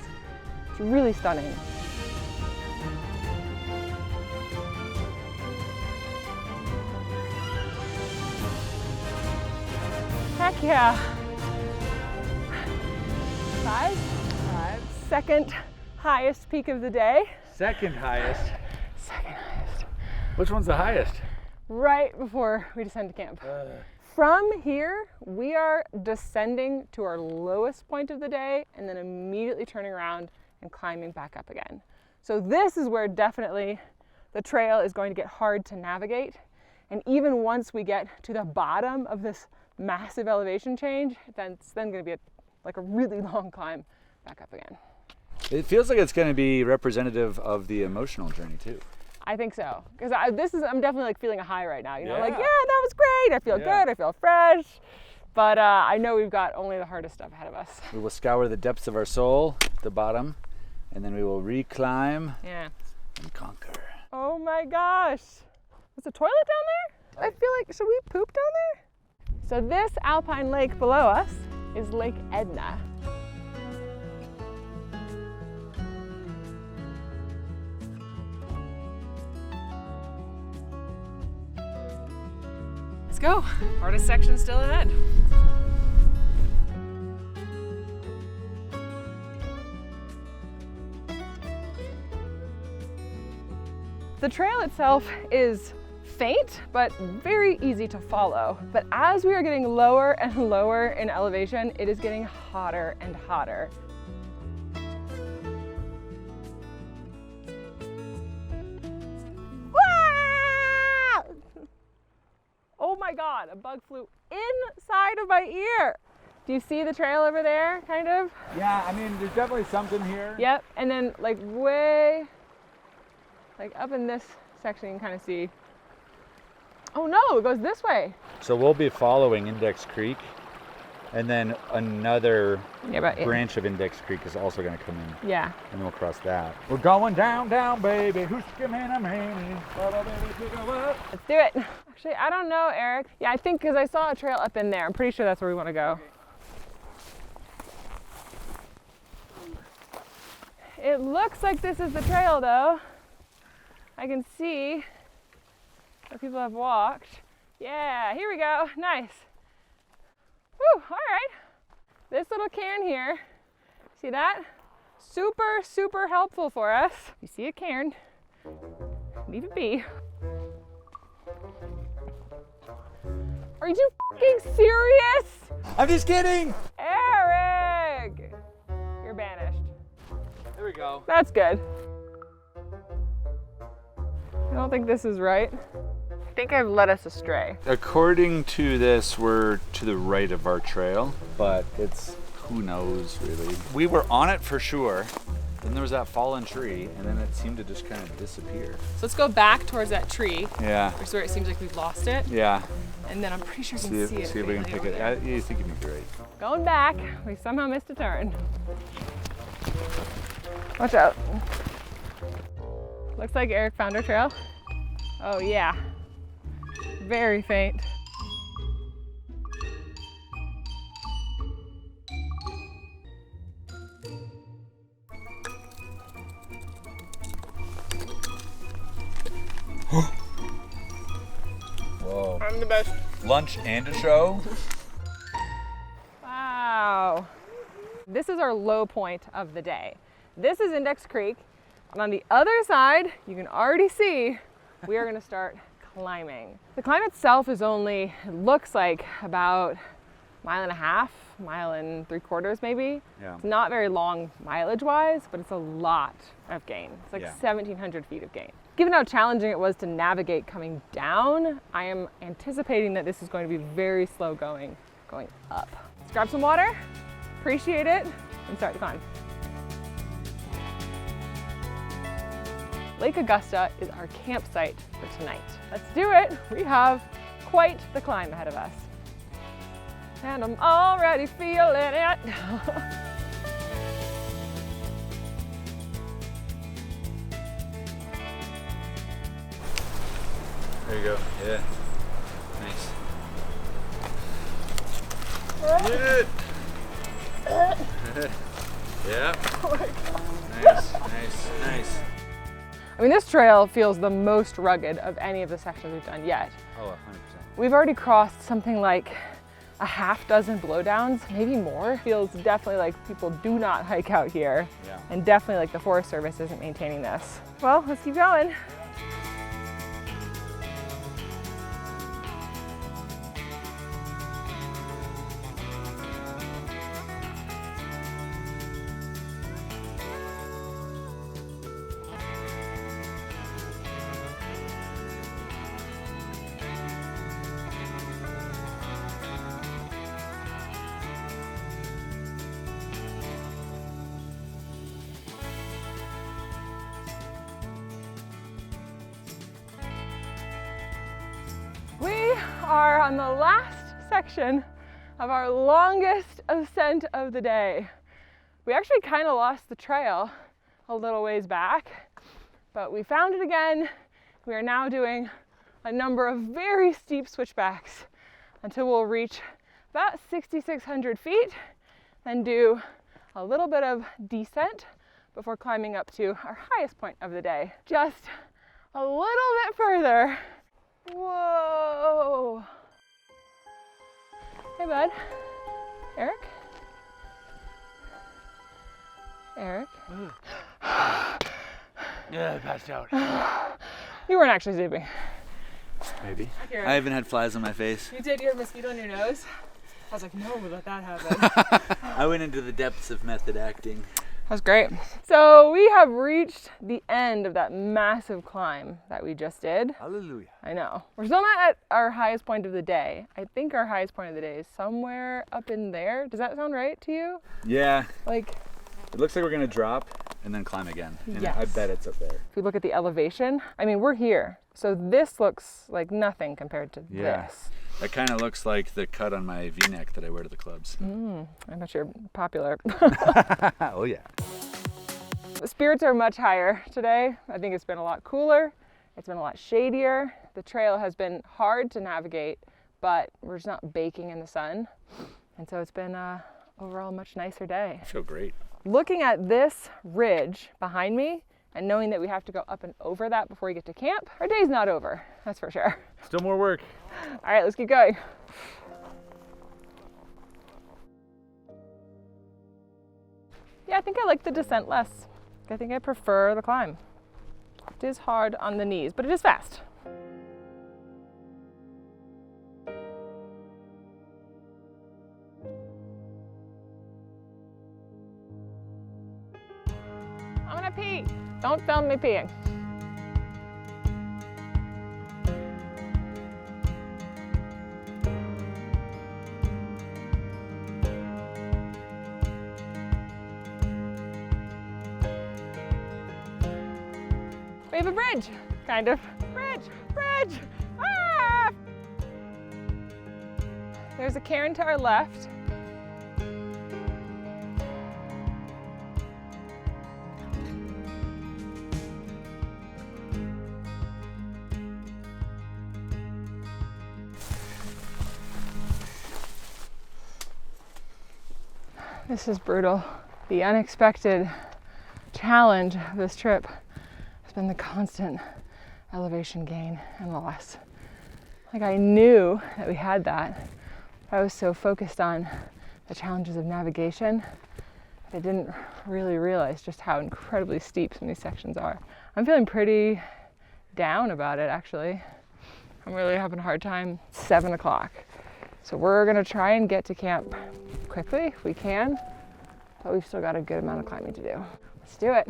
it's really stunning. Heck yeah. Five. Second highest peak of the day. Second highest. Second highest. Which one's the highest? Right before we descend to camp. From here, we are descending to our lowest point of the day and then immediately turning around and climbing back up again. So this is where definitely the trail is going to get hard to navigate. And even once we get to the bottom of this massive elevation change, then it's then going to be like a really long climb back up again. It feels like it's going to be representative of the emotional journey too. I think so, because I'm definitely like feeling a high right now. You know, like, Yeah. yeah, that was great. I feel good. I feel fresh. But I know we've got only the hardest stuff ahead of us. We will scour the depths of our soul at the bottom, and then we will reclimb Yeah. and conquer. Oh my gosh. Is the toilet down there? I feel like, should we poop down there? So this alpine lake below us is Lake Edna. Let's go. Hardest section still ahead. The trail itself is faint, but very easy to follow. But as we are getting lower and lower in elevation, it is getting hotter and hotter. Oh my God, a bug flew inside of my ear. Do you see the trail over there, kind of? Yeah, I mean, there's definitely something here. Yep, and then like way, like up in this section, you can kind of see. Oh no, it goes this way. So we'll be following Index Creek, and then another Yeah, branch of Index Creek is also going to come in, yeah. and we'll cross that. We're going down, down, baby. Who's coming? I'm aiming. Let's do it. Actually, I don't know, Eric. Yeah, I think because I saw a trail up in there. I'm pretty sure that's where we want to go. It looks like this is the trail, though. I can see where people have walked. Yeah, here we go. Nice. Whew, all right. This little cairn here, see that? Super, super helpful for us. You see a cairn, leave it be. Are you fucking serious? I'm just kidding. Eric! You're banished. There we go. That's good. I don't think this is right. I think I've led us astray. According to this, we're to the right of our trail, but it's who knows really. We were on it for sure. Then there was that fallen tree, and then it seemed to just kind of disappear. So let's go back towards that tree. Yeah. Which is where it seems like we've lost it. Yeah. And then I'm pretty sure you can see it. See if we can pick it. I think you'd be great. Going back, we somehow missed a turn. Watch out. Looks like Eric found our trail. Oh yeah, very faint. Whoa. I'm the best. Lunch and a show? Wow. This is our low point of the day. This is Index Creek. And on the other side, you can already see, we are gonna start climbing. The climb itself is only, it looks like about 1.5 miles, 1.75 miles maybe. Yeah. It's not very long mileage wise, but it's a lot of gain. It's like Yeah. 1,700 feet of gain. Given how challenging it was to navigate coming down, I am anticipating that this is going to be very slow going up. Let's grab some water, appreciate it, and start the climb. Lake Augusta is our campsite for tonight. Let's do it. We have quite the climb ahead of us. And I'm already feeling it. There you go. Yeah. Nice. Hit it. Yeah. Nice. I mean, this trail feels the most rugged of any of the sections we've done yet. Oh, 100%. We've already crossed something like a half dozen blowdowns, maybe more. Feels definitely like people do not hike out here. Yeah. And definitely like the Forest Service isn't maintaining this. Well, let's keep going. We are on the last section of our longest ascent of the day. We actually kind of lost the trail a little ways back, but we found it again. We are now doing a number of very steep switchbacks until we'll reach about 6,600 feet, then do a little bit of descent before climbing up to our highest point of the day. Just a little bit further. Whoa. Hey, bud. Eric? Eric? Yeah, I passed out. You weren't actually sleeping. Maybe. Here. I haven't had flies on my face. You did. You had a mosquito on your nose. I was like, no, let that happen. I went into the depths of method acting. That was great. So we have reached the end of that massive climb that we just did. Hallelujah. I know. We're still not at our highest point of the day. I think our highest point of the day is somewhere up in there. Does that sound right to you? Yeah. Like, It looks like we're gonna drop and then climb again. And Yes. I bet it's up there. if we look at the elevation, I mean, we're here. So this looks like nothing compared to Yeah. this. That kind of looks like the cut on my V-neck that I wear to the clubs. I bet you're popular. Oh yeah. The spirits are much higher today. I think it's been a lot cooler. It's been a lot shadier. The trail has been hard to navigate, but we're just not baking in the sun. And so it's been overall a much nicer day. I feel great. Looking at this ridge behind me and knowing that we have to go up and over that before we get to camp, our day's not over, that's for sure. Still more work. All right, let's keep going. Yeah, I think I like the descent less. I think I prefer the climb. It is hard on the knees, but it is fast. I'm gonna pee. Don't film me peeing. We have a bridge, kind of. Bridge! Ah! There's a cairn to our left. This is brutal. The unexpected challenge of this trip has been the constant elevation gain and loss. Like, I knew that we had that. I was so focused on the challenges of navigation that I didn't really realize just how incredibly steep some of these sections are. I'm feeling pretty down about it, actually. I'm really having a hard time. It's 7 o'clock. So we're gonna try and get to camp quickly if we can, but we've still got a good amount of climbing to do. Let's do it.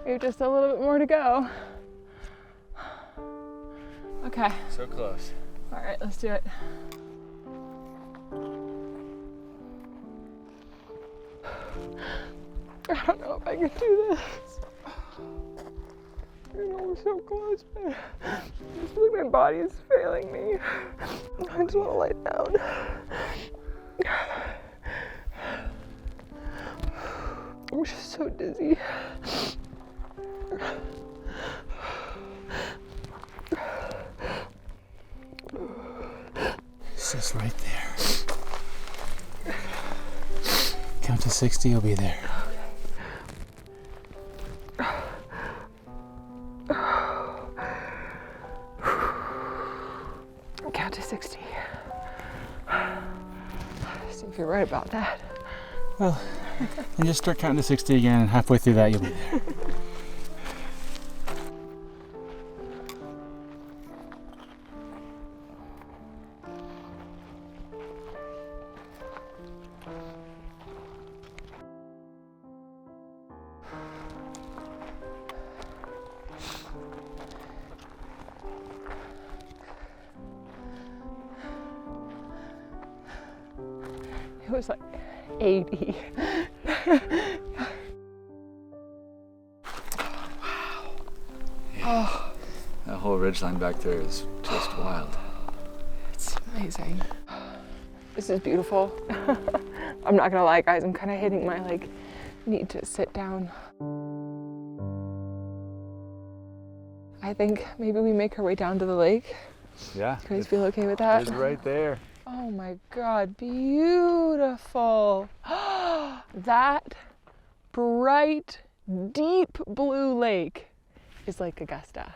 We have just a little bit more to go. Okay. So close. All right, let's do it. I don't know if I can do this. I know we're so close, but I just feel like my body is failing me. I just want to lay down. I'm just so dizzy. It's just right there. Count to 60, you'll be there. Count to 60. See if you're right about that. Well, then just start counting to 60 again, and halfway through that, you'll be there. It was like 80. That whole ridgeline back there is just wild. It's amazing. This is beautiful. I'm not gonna lie, guys, I'm kind of hitting my need to sit down. I think maybe we make our way down to the lake. Yeah. You guys feel okay with that? It's right there. Oh my God, beautiful. That bright, deep blue lake is Lake Augusta.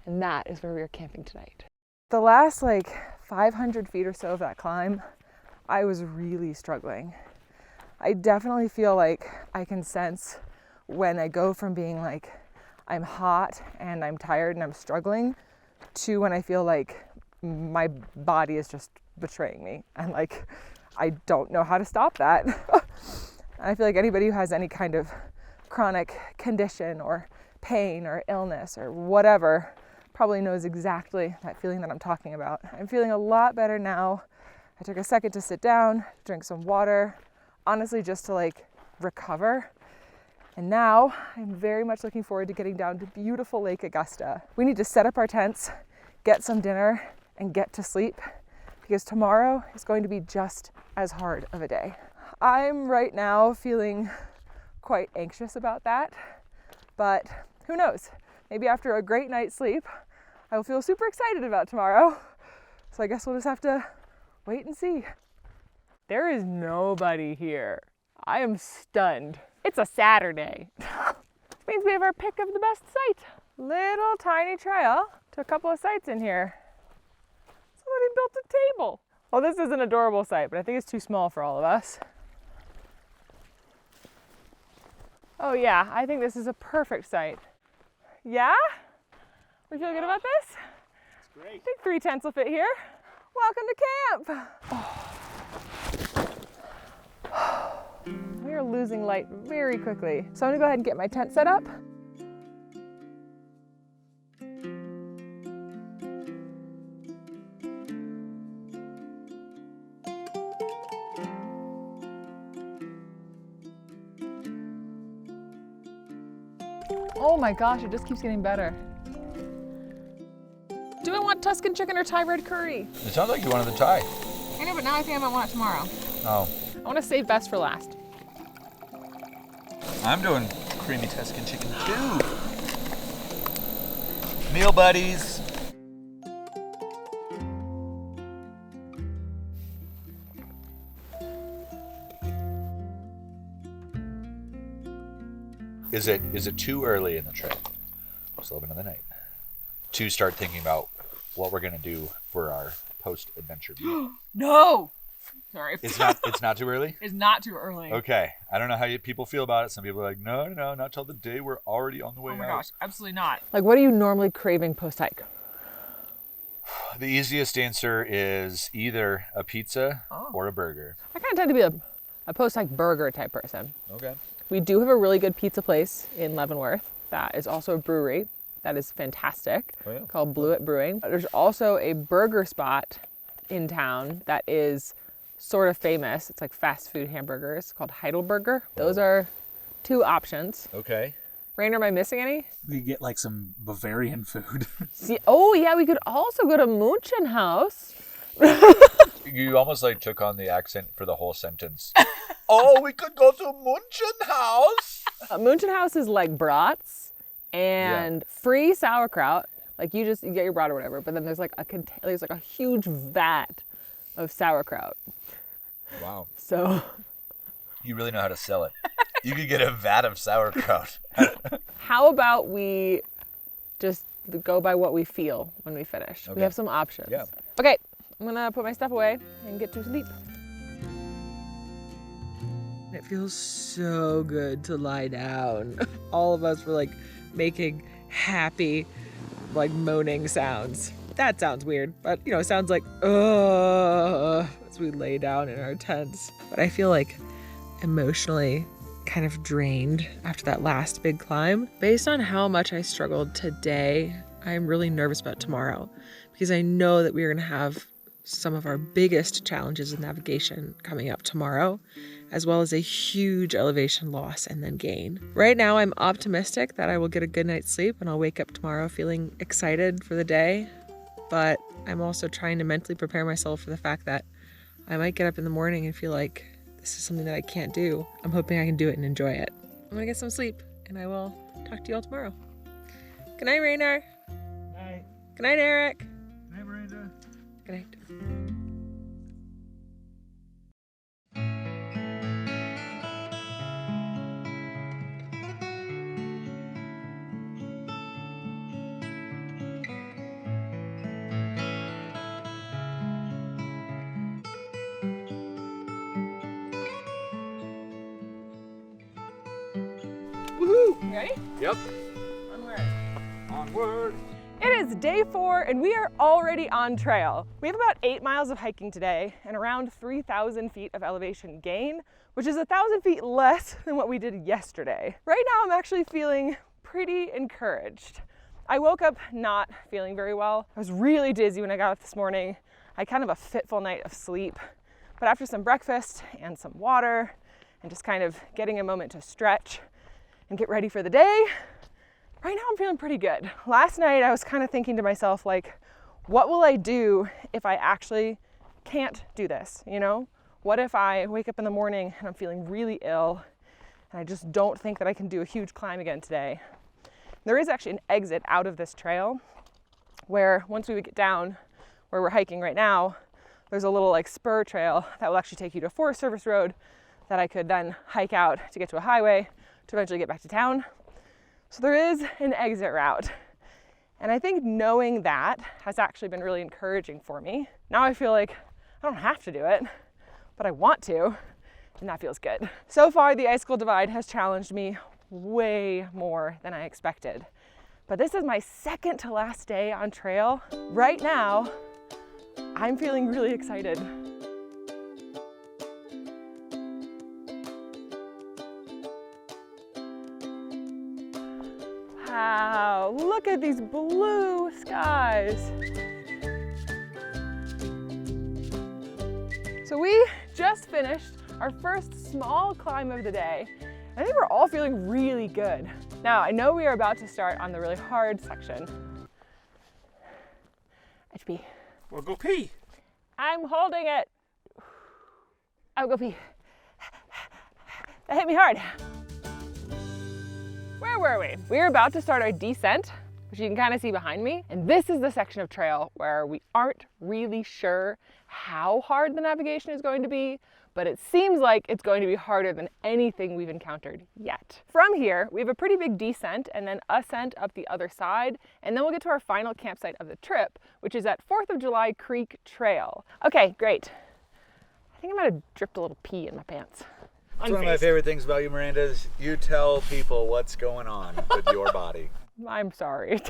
And that is where we are camping tonight. The last 500 feet or so of that climb, I was really struggling. I definitely feel like I can sense when I go from being I'm hot and I'm tired and I'm struggling to when I feel like my body is just betraying me and I don't know how to stop that. I feel like anybody who has any kind of chronic condition or pain or illness or whatever probably knows exactly that feeling that I'm talking about. I'm feeling a lot better now. I took a second to sit down, drink some water, honestly just to recover. And now I'm very much looking forward to getting down to beautiful Lake Augusta. We need to set up our tents, get some dinner, and get to sleep because tomorrow is going to be just as hard of a day. I'm right now feeling quite anxious about that, but who knows? Maybe after a great night's sleep, I will feel super excited about tomorrow. So I guess we'll just have to wait and see. There is nobody here. I am stunned. It's a Saturday. This means we have our pick of the best site. Little tiny trail to a couple of sites in here. Somebody built a table. Well, this is an adorable site, but I think it's too small for all of us. Oh yeah, I think this is a perfect site. Yeah? We feel good about this? It's great. I think 3 tents will fit here. Welcome to camp. Oh. We are losing light very quickly. So I'm gonna go ahead and get my tent set up. Oh my gosh, it just keeps getting better. Do I want Tuscan chicken or Thai red curry? It sounds like you wanted the Thai. I know, but now I think I might want it tomorrow. Oh. I want to save best for last. I'm doing creamy Tuscan chicken too. Meal buddies. Is it too early in the trip? It's 11 of the night to start thinking about what we're gonna do for our post-adventure meal. No! Sorry. It's not too early? It's not too early. Okay. I don't know how people feel about it. Some people are like, no, not till the day we're already on the way Oh my out. gosh, absolutely not. Like, what are you normally craving post-hike? The easiest answer is either a pizza or a burger. I kind of tend to be a post-hike burger type person. Okay. We do have a really good pizza place in Leavenworth that is also a brewery that is fantastic, called Blewett Brewing. There's also a burger spot in town that is sort of famous. It's like fast food hamburgers called Heidelberger. Those are two options. Okay. Rainer, am I missing any? We get like some Bavarian food. See, oh yeah, we could also go to Munchenhaus. You almost like took on the accent for the whole sentence. Oh, we could go to Munchenhaus. Munchenhaus is like brats and free sauerkraut. Like you get your brat or whatever, but then there's like a huge vat of sauerkraut. Wow. So You really know how to sell it. You could get a vat of sauerkraut. how about we just go by what we feel when we finish? Okay. We have some options. Yeah. Okay, I'm gonna put my stuff away and get to sleep. It feels so good to lie down. All of us were like making happy, like moaning sounds. That sounds weird, but it sounds like as we lay down in our tents. But I feel like emotionally kind of drained after that last big climb. Based on how much I struggled today, I'm really nervous about tomorrow because I know that we're gonna have some of our biggest challenges in navigation coming up tomorrow, as well as a huge elevation loss and then gain. Right now, I'm optimistic that I will get a good night's sleep and I'll wake up tomorrow feeling excited for the day, but I'm also trying to mentally prepare myself for the fact that I might get up in the morning and feel like this is something that I can't do. I'm hoping I can do it and enjoy it. I'm gonna get some sleep and I will talk to you all tomorrow. Good night, Rainer. Night. Good night, Eric. Night, Miranda. Good night. Woohoo! You ready? Yep. Onward. Onward. It is day 4 and we are already on trail. We have about 8 miles of hiking today and around 3,000 feet of elevation gain, which is 1,000 feet less than what we did yesterday. Right now I'm actually feeling pretty encouraged. I woke up not feeling very well. I was really dizzy when I got up this morning. I had kind of a fitful night of sleep, but after some breakfast and some water and just kind of getting a moment to stretch and get ready for the day, right now I'm feeling pretty good. Last night I was kind of thinking to myself, like, what will I do if I actually can't do this, What if I wake up in the morning and I'm feeling really ill and I just don't think that I can do a huge climb again today? There is actually an exit out of this trail where once we get down where we're hiking right now, there's a little like spur trail that will actually take you to a Forest Service road that I could then hike out to get to a highway to eventually get back to town. So there is an exit route. And I think knowing that has actually been really encouraging for me. Now I feel like I don't have to do it, but I want to, and that feels good. So far, the Icicle Divide has challenged me way more than I expected. But this is my second to last day on trail. Right now, I'm feeling really excited. Wow, look at these blue skies. So we just finished our first small climb of the day. I think we're all feeling really good. Now, I know we are about to start on the really hard section. HP. Well, go pee. I'm holding it. I'll go pee. That hit me hard. Where were we? We were about to start our descent which you can kind of see behind me. And this is the section of trail where we aren't really sure how hard the navigation is going to be, but it seems like it's going to be harder than anything we've encountered yet. From here, we have a pretty big descent and then ascent up the other side, and then we'll get to our final campsite of the trip, which is at 4th of July Creek Trail. Okay, great. I think I might have dripped a little pee in my pants. That's one of my favorite things about you, Miranda, is you tell people what's going on with your body. I'm sorry.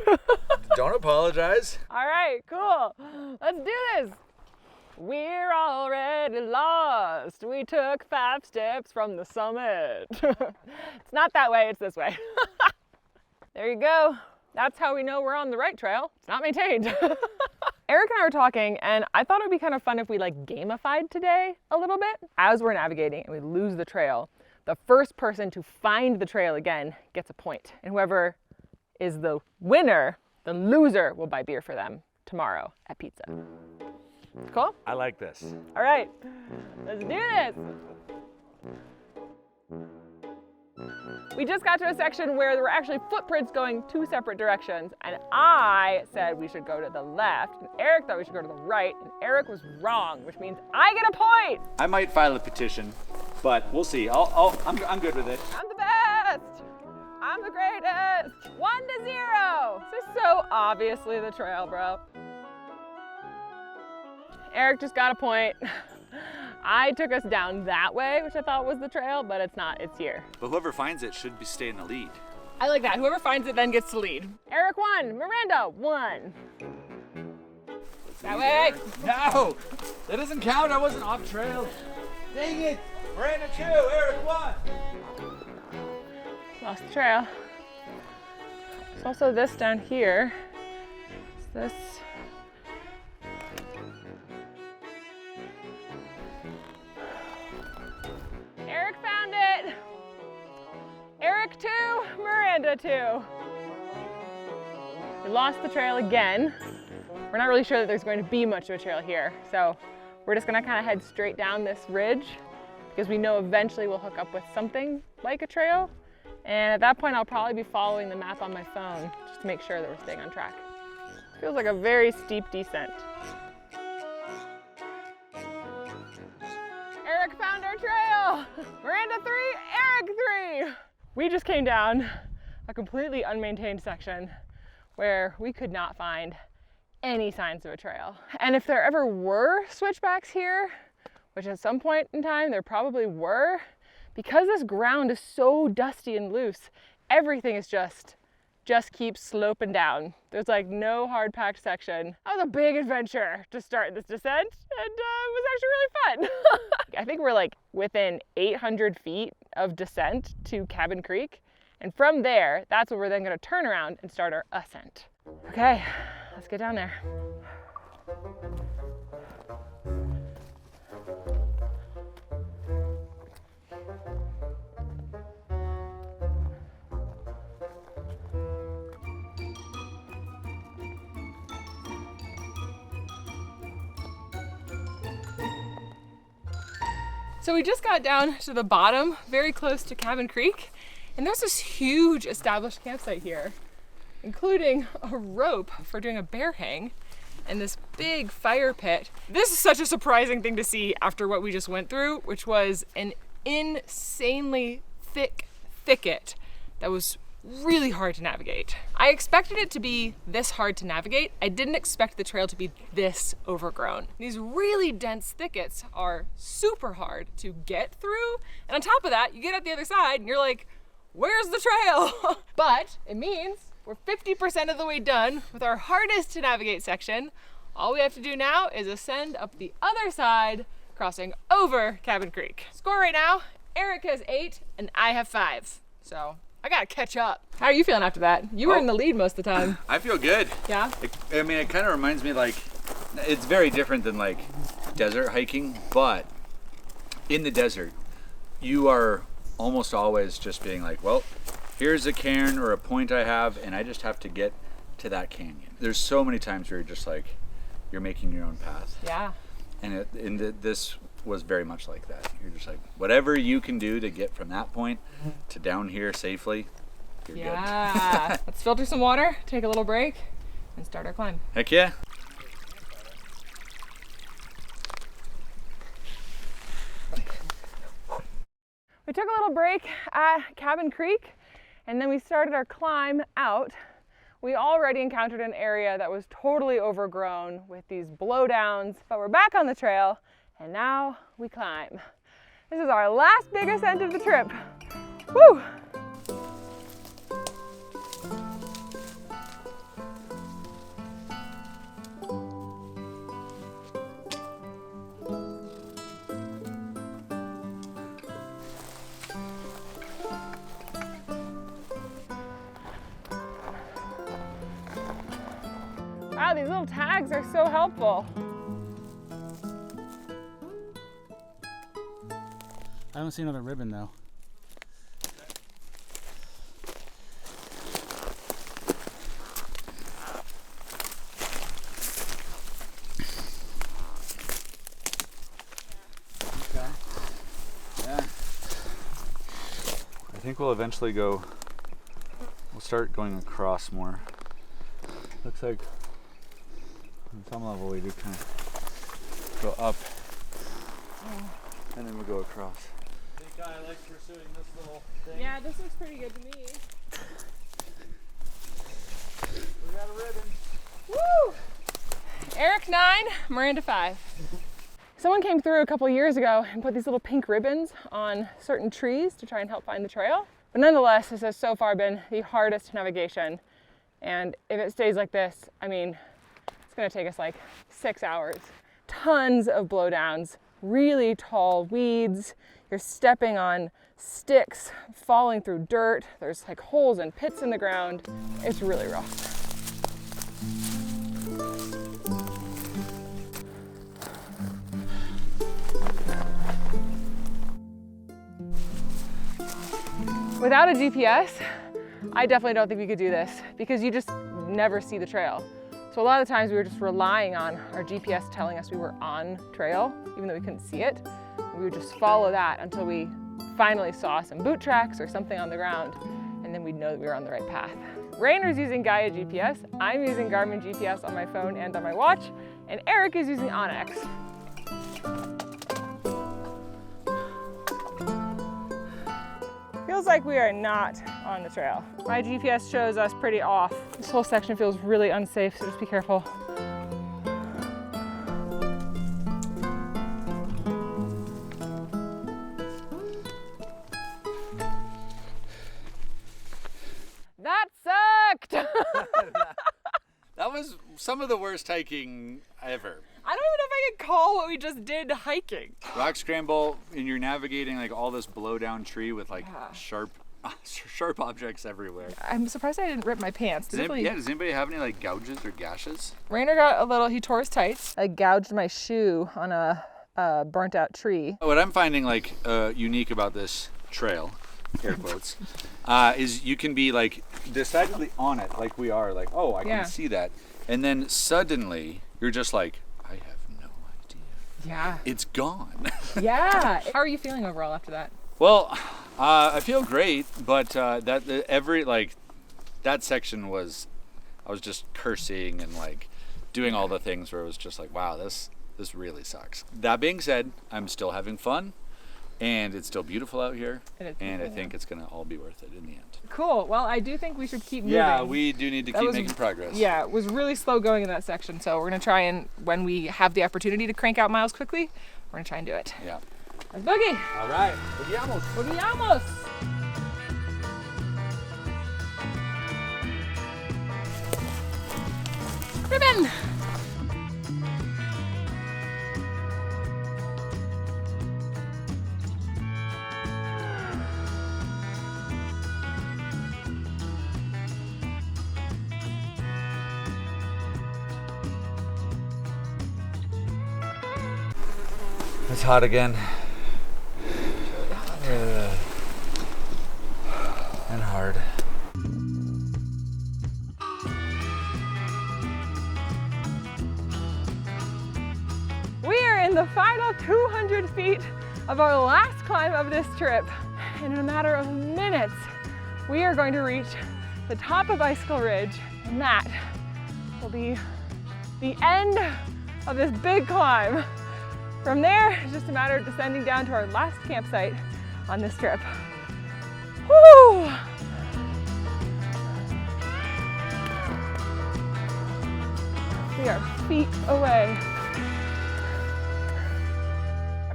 Don't apologize. All right, cool. Let's do this. We're already lost. We took 5 steps from the summit. It's not that way, it's this way. There you go. That's how we know we're on the right trail. It's not maintained. Eric and I were talking, and I thought it would be kind of fun if we like gamified today a little bit. As we're navigating and we lose the trail, the first person to find the trail again gets a point. And whoever is the winner, the loser, will buy beer for them tomorrow at pizza. Cool? I like this. All right, let's do this. We just got to a section where there were actually footprints going 2 separate directions, and I said we should go to the left, and Eric thought we should go to the right, and Eric was wrong, which means I get a point. I might file a petition, but we'll see. I'm good with it. I'm the best. I'm the greatest. 1-0. This is so obviously the trail, bro. Eric just got a point. I took us down that way, which I thought was the trail, but it's not, it's here. But whoever finds it should stay in the lead. I like that. Whoever finds it then gets to lead. Eric 1, Miranda 1. That way. No, that doesn't count. I wasn't off trail. Dang it. Miranda 2, Eric 1. Lost the trail. There's also this down here. Is this? Eric found it. Eric 2, Miranda 2. We lost the trail again. We're not really sure that there's going to be much of a trail here, so we're just gonna kind of head straight down this ridge because we know eventually we'll hook up with something like a trail. And at that point, I'll probably be following the map on my phone just to make sure that we're staying on track. Feels like a very steep descent. Eric found our trail. Miranda 3, Eric 3. We just came down a completely unmaintained section where we could not find any signs of a trail. And if there ever were switchbacks here, which at some point in time there probably were, because this ground is so dusty and loose, everything is just keeps sloping down. There's like no hard packed section. That was a big adventure to start this descent, and it was actually really fun. I think we're like within 800 feet of descent to Cabin Creek. And from there, that's where we're then gonna turn around and start our ascent. Okay, let's get down there. So we just got down to the bottom, very close to Cabin Creek, and there's this huge established campsite here, including a rope for doing a bear hang and this big fire pit. This is such a surprising thing to see after what we just went through, which was an insanely thick thicket that was really hard to navigate. I expected it to be this hard to navigate. I didn't expect the trail to be this overgrown. These really dense thickets are super hard to get through. And on top of that, you get out the other side and you're like, where's the trail? But it means we're 50% of the way done with our hardest to navigate section. All we have to do now is ascend up the other side, crossing over Cabin Creek. Score right now, Eric has 8 and I have 5. So I gotta catch up. How are you feeling after that? You were in the lead most of the time. I feel good. Yeah? I mean, it kind of reminds me like, it's very different than like desert hiking, but in the desert, you are almost always just being like, well, here's a cairn or a point I have, and I just have to get to that canyon. There's so many times where you're just like, you're making your own path. Yeah. And this was very much like that. You're just like, whatever you can do to get from that point to down here safely, You're Yeah. Let's filter some water, take a little break, and start our climb. Heck yeah. We took a little break at Cabin Creek, and then we started our climb out. We already encountered an area that was totally overgrown with these blowdowns, but we're back on the trail, and now we climb. This is our last big ascent of the trip. Woo! Wow, these little tags are so helpful. I don't see another ribbon though. Okay. Yeah. I think we'll eventually we'll start going across more. Looks like on some level we do kind of go up and then we go across. I think I like pursuing this little thing. Yeah, this looks pretty good to me. We got a ribbon. Woo! Eric 9, Miranda 5. Someone came through a couple years ago and put these little pink ribbons on certain trees to try and help find the trail. But nonetheless, this has so far been the hardest navigation. And if it stays like this, I mean, it's gonna take us like 6 hours. Tons of blowdowns, really tall weeds. You're stepping on sticks, falling through dirt. There's like holes and pits in the ground. It's really rough. Without a GPS, I definitely don't think we could do this because you just never see the trail. So a lot of the times we were just relying on our GPS telling us we were on trail, even though we couldn't see it. We would just follow that until we finally saw some boot tracks or something on the ground, and then we'd know that we were on the right path. Rainer's using Gaia GPS, I'm using Garmin GPS on my phone and on my watch, and Eric is using Onyx. Feels like we are not on the trail. My GPS shows us pretty off. This whole section feels really unsafe, so just be careful. That sucked! That was some of the worst hiking ever. I don't even know if I could call what we just did hiking. Rock scramble, and you're navigating like all this blowdown tree with like Yeah. sharp objects everywhere. I'm surprised I didn't rip my pants. Does anybody have any like gouges or gashes? Rainer got a little, he tore his tights. I gouged my shoe on a burnt out tree. What I'm finding like unique about this trail, air quotes, is you can be like decidedly on it like we are, like, oh, I can see that. And then suddenly you're just like, I have no idea. Yeah. It's gone. Yeah. How are you feeling overall after that? Well, I feel great, but that section was, I was just cursing and like doing all the things where it was just like, wow, this really sucks. That being said, I'm still having fun, and it's still beautiful out here, and I think it's gonna all be worth it in the end. Cool. Well, I do think we should keep moving. Yeah, we do need to keep making progress. Yeah, it was really slow going in that section, so we're gonna try and, when we have the opportunity to crank out miles quickly, we're gonna try and do it. Yeah. Let's boogie! All right. Boogiamos. Boogiamos! Ribbon! It's hot again. And hard. We are in the final 200 feet of our last climb of this trip. And in a matter of minutes, we are going to reach the top of Icicle Ridge, and that will be the end of this big climb. From there, it's just a matter of descending down to our last campsite on this trip. Woo! We are feet away.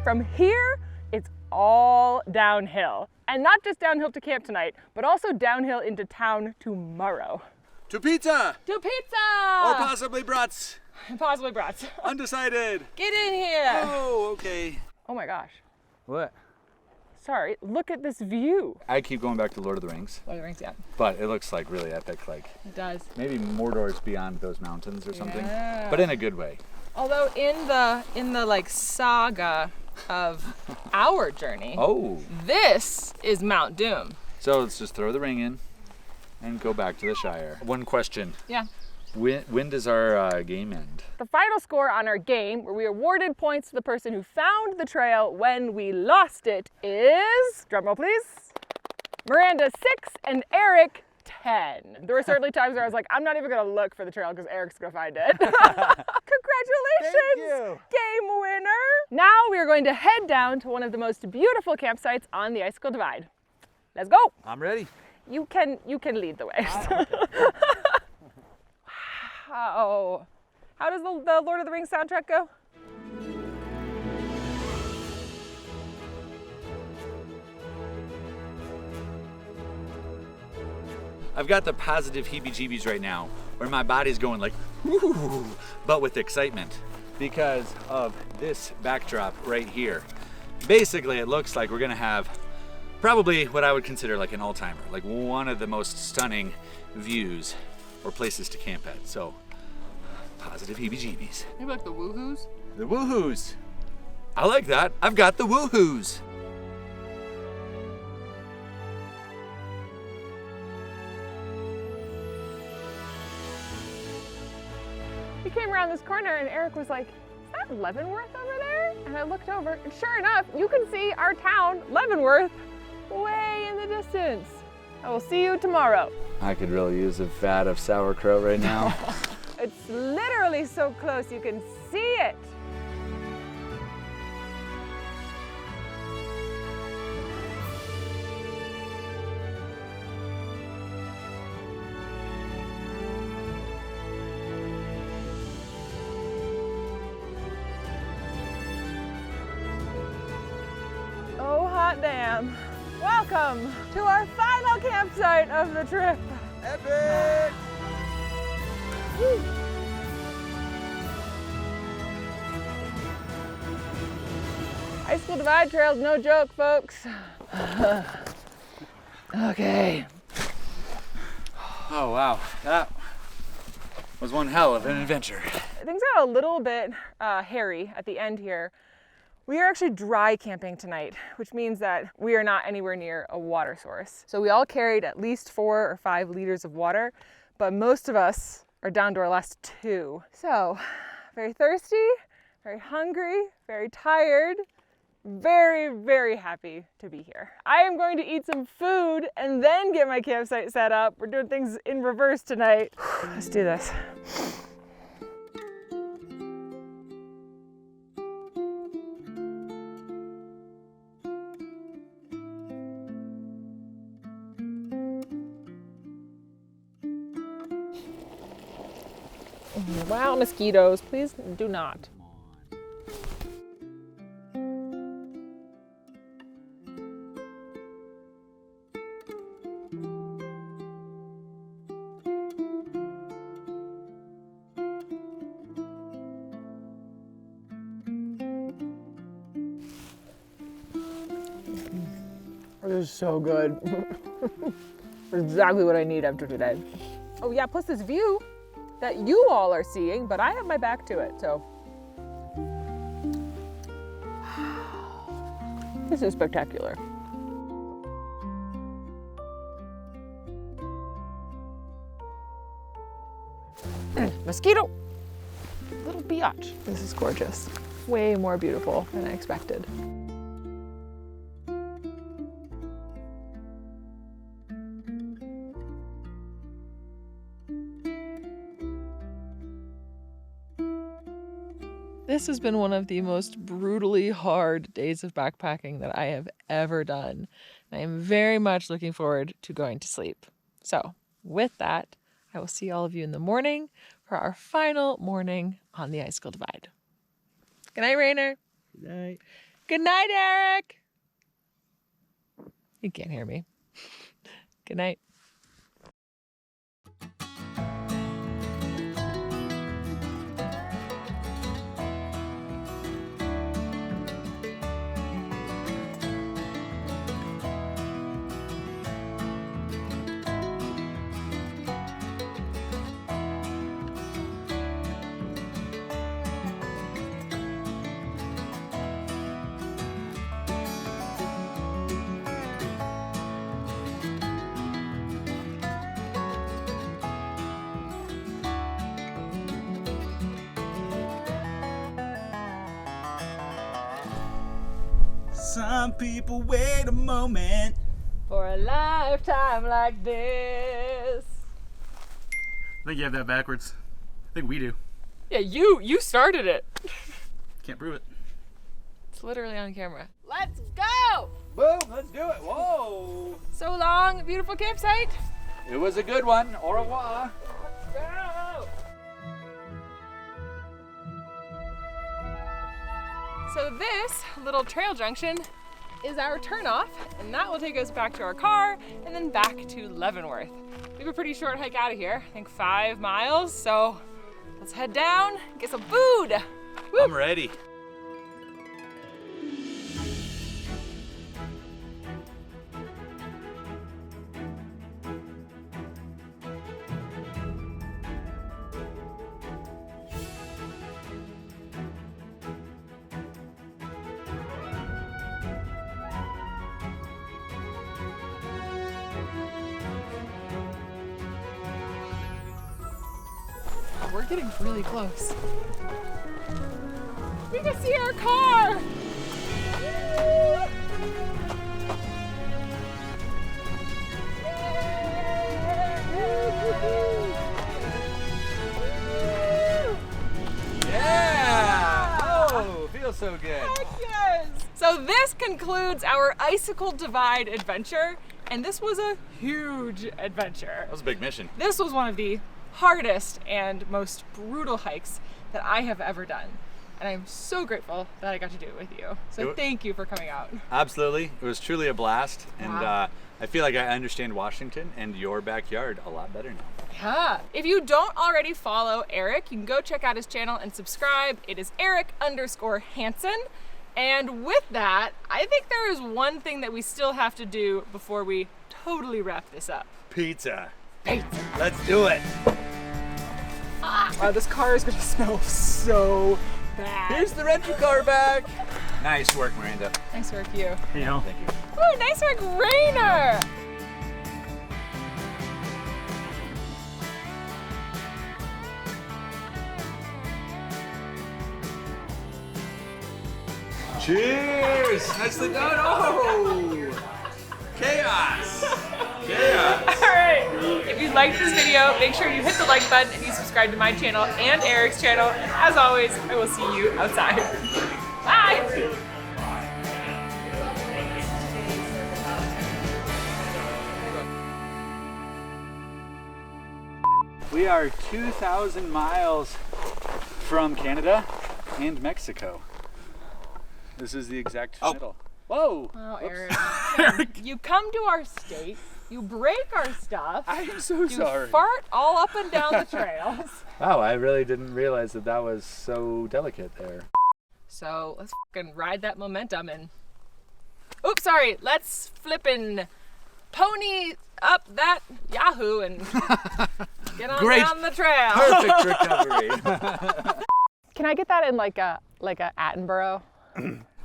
From here, it's all downhill. And not just downhill to camp tonight, but also downhill into town tomorrow. To pizza! To pizza! Or possibly brats. Possibly brats. Undecided. Get in here! Oh, okay. Oh my gosh. What? Sorry, look at this view. I keep going back to Lord of the Rings, Lord of the Rings, yeah. but it looks like really epic, like It does. maybe Mordor's beyond those mountains or something, Yeah. but in a good way. Although in the like saga of our journey, Oh, this is Mount Doom. so let's just throw the ring in and go back to the Shire. One question. Yeah. When does our game end? The final score on our game, where we awarded points to the person who found the trail when we lost it, is, drumroll please, Miranda 6 and Eric 10. There were certainly times where I was like, I'm not even gonna look for the trail because Eric's gonna find it. Congratulations, Thank you. game winner. Now we are going to head down to one of the most beautiful campsites on the Icicle Divide. Let's go. I'm ready. You can lead the way. Wow. How does the Lord of the Rings soundtrack go? I've got the positive heebie-jeebies right now, where my body's going like, whoo, but with excitement because of this backdrop right here. Basically, it looks like we're gonna have probably what I would consider like an all-timer, like one of the most stunning views or places to camp at. So, positive heebie-jeebies. Maybe like the woohoos? The woohoos. I like that. I've got the woohoos. We came around this corner and Eric was like, is that Leavenworth over there? And I looked over and sure enough, you can see our town, Leavenworth, way in the distance. I will see you tomorrow. I could really use a vat of sauerkraut right now. It's literally so close you can see it. Oh, hot damn. Welcome to our final campsite of the trip. Epic! Woo. Icicle Divide trail's no joke, folks. Okay. Oh wow, that was one hell of an adventure. Things got a little bit hairy at the end here. We are actually dry camping tonight, which means that we are not anywhere near a water source. So we all carried at least 4 or 5 liters of water, but most of us are down to our last 2. So, very thirsty, very hungry, very tired, very, very happy to be here. I am going to eat some food and then get my campsite set up. We're doing things in reverse tonight. Let's do this. Wow, mosquitoes, please do not. This is so good. Exactly what I need after today. Oh yeah, plus this view that you all are seeing, but I have my back to it, so. This is spectacular. Mosquito! Little biatch. This is gorgeous. Way more beautiful than I expected. This has been one of the most brutally hard days of backpacking that I have ever done. I am very much looking forward to going to sleep. So, with that, I will see all of you in the morning for our final morning on the Icicle Divide. Good night, Rainer. Good night. Good night, Eric. You can't hear me. Good night. Some people wait a moment. For a lifetime like this. I think you have that backwards. I think we do. Yeah, you started it. Can't prove it. It's literally on camera. Let's go! Boom, let's do it. Whoa. So long, beautiful campsite. It was a good one. Au revoir. Go! So this little trail junction is our turnoff, and that will take us back to our car and then back to Leavenworth. We have a pretty short hike out of here, I think 5 miles, so let's head down, get some food. Woo. I'm ready. We're getting really close. We can see our car! Yeah! Oh, feels so good. Heck yes! So this concludes our Icicle Divide adventure, and this was a huge adventure. That was a big mission. This was one of the hardest and most brutal hikes that I have ever done. And I'm so grateful that I got to do it with you. So thank you for coming out. Absolutely. It was truly a blast. And Wow. I feel like I understand Washington and your backyard a lot better now. Yeah. If you don't already follow Eric, you can go check out his channel and subscribe. It is Eric_Hansen. And with that, I think there is one thing that we still have to do before we totally wrap this up. Pizza. Pizza. Let's do it. Wow, this car is gonna smell so bad. Here's the rental car back. Nice work, Miranda. Nice work, you. You know. Thank you. Ooh, nice work, Rainer. Cheers! Nicely done. Oh! Chaos! Chaos! Alright, if you liked this video, make sure you hit the like button and you subscribe to my channel and Eric's channel. And as always, I will see you outside. Bye! We are 2,000 miles from Canada and Mexico. This is the exact middle. Whoa! Oh, Eric. You come to our state, you break our stuff, I am so you sorry. fart all up and down the trails. Wow, I really didn't realize that that was so delicate there. So let's fucking ride that momentum and... Oops, sorry. Let's flippin' pony up that Yahoo and get on Great. down the trail. Perfect recovery. Can I get that in like a Attenborough?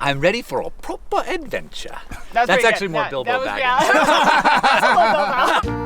I'm ready for a proper adventure. That's That's pretty actually good. more That Bilbo was- Baggins. yeah. That's a little Bilbo.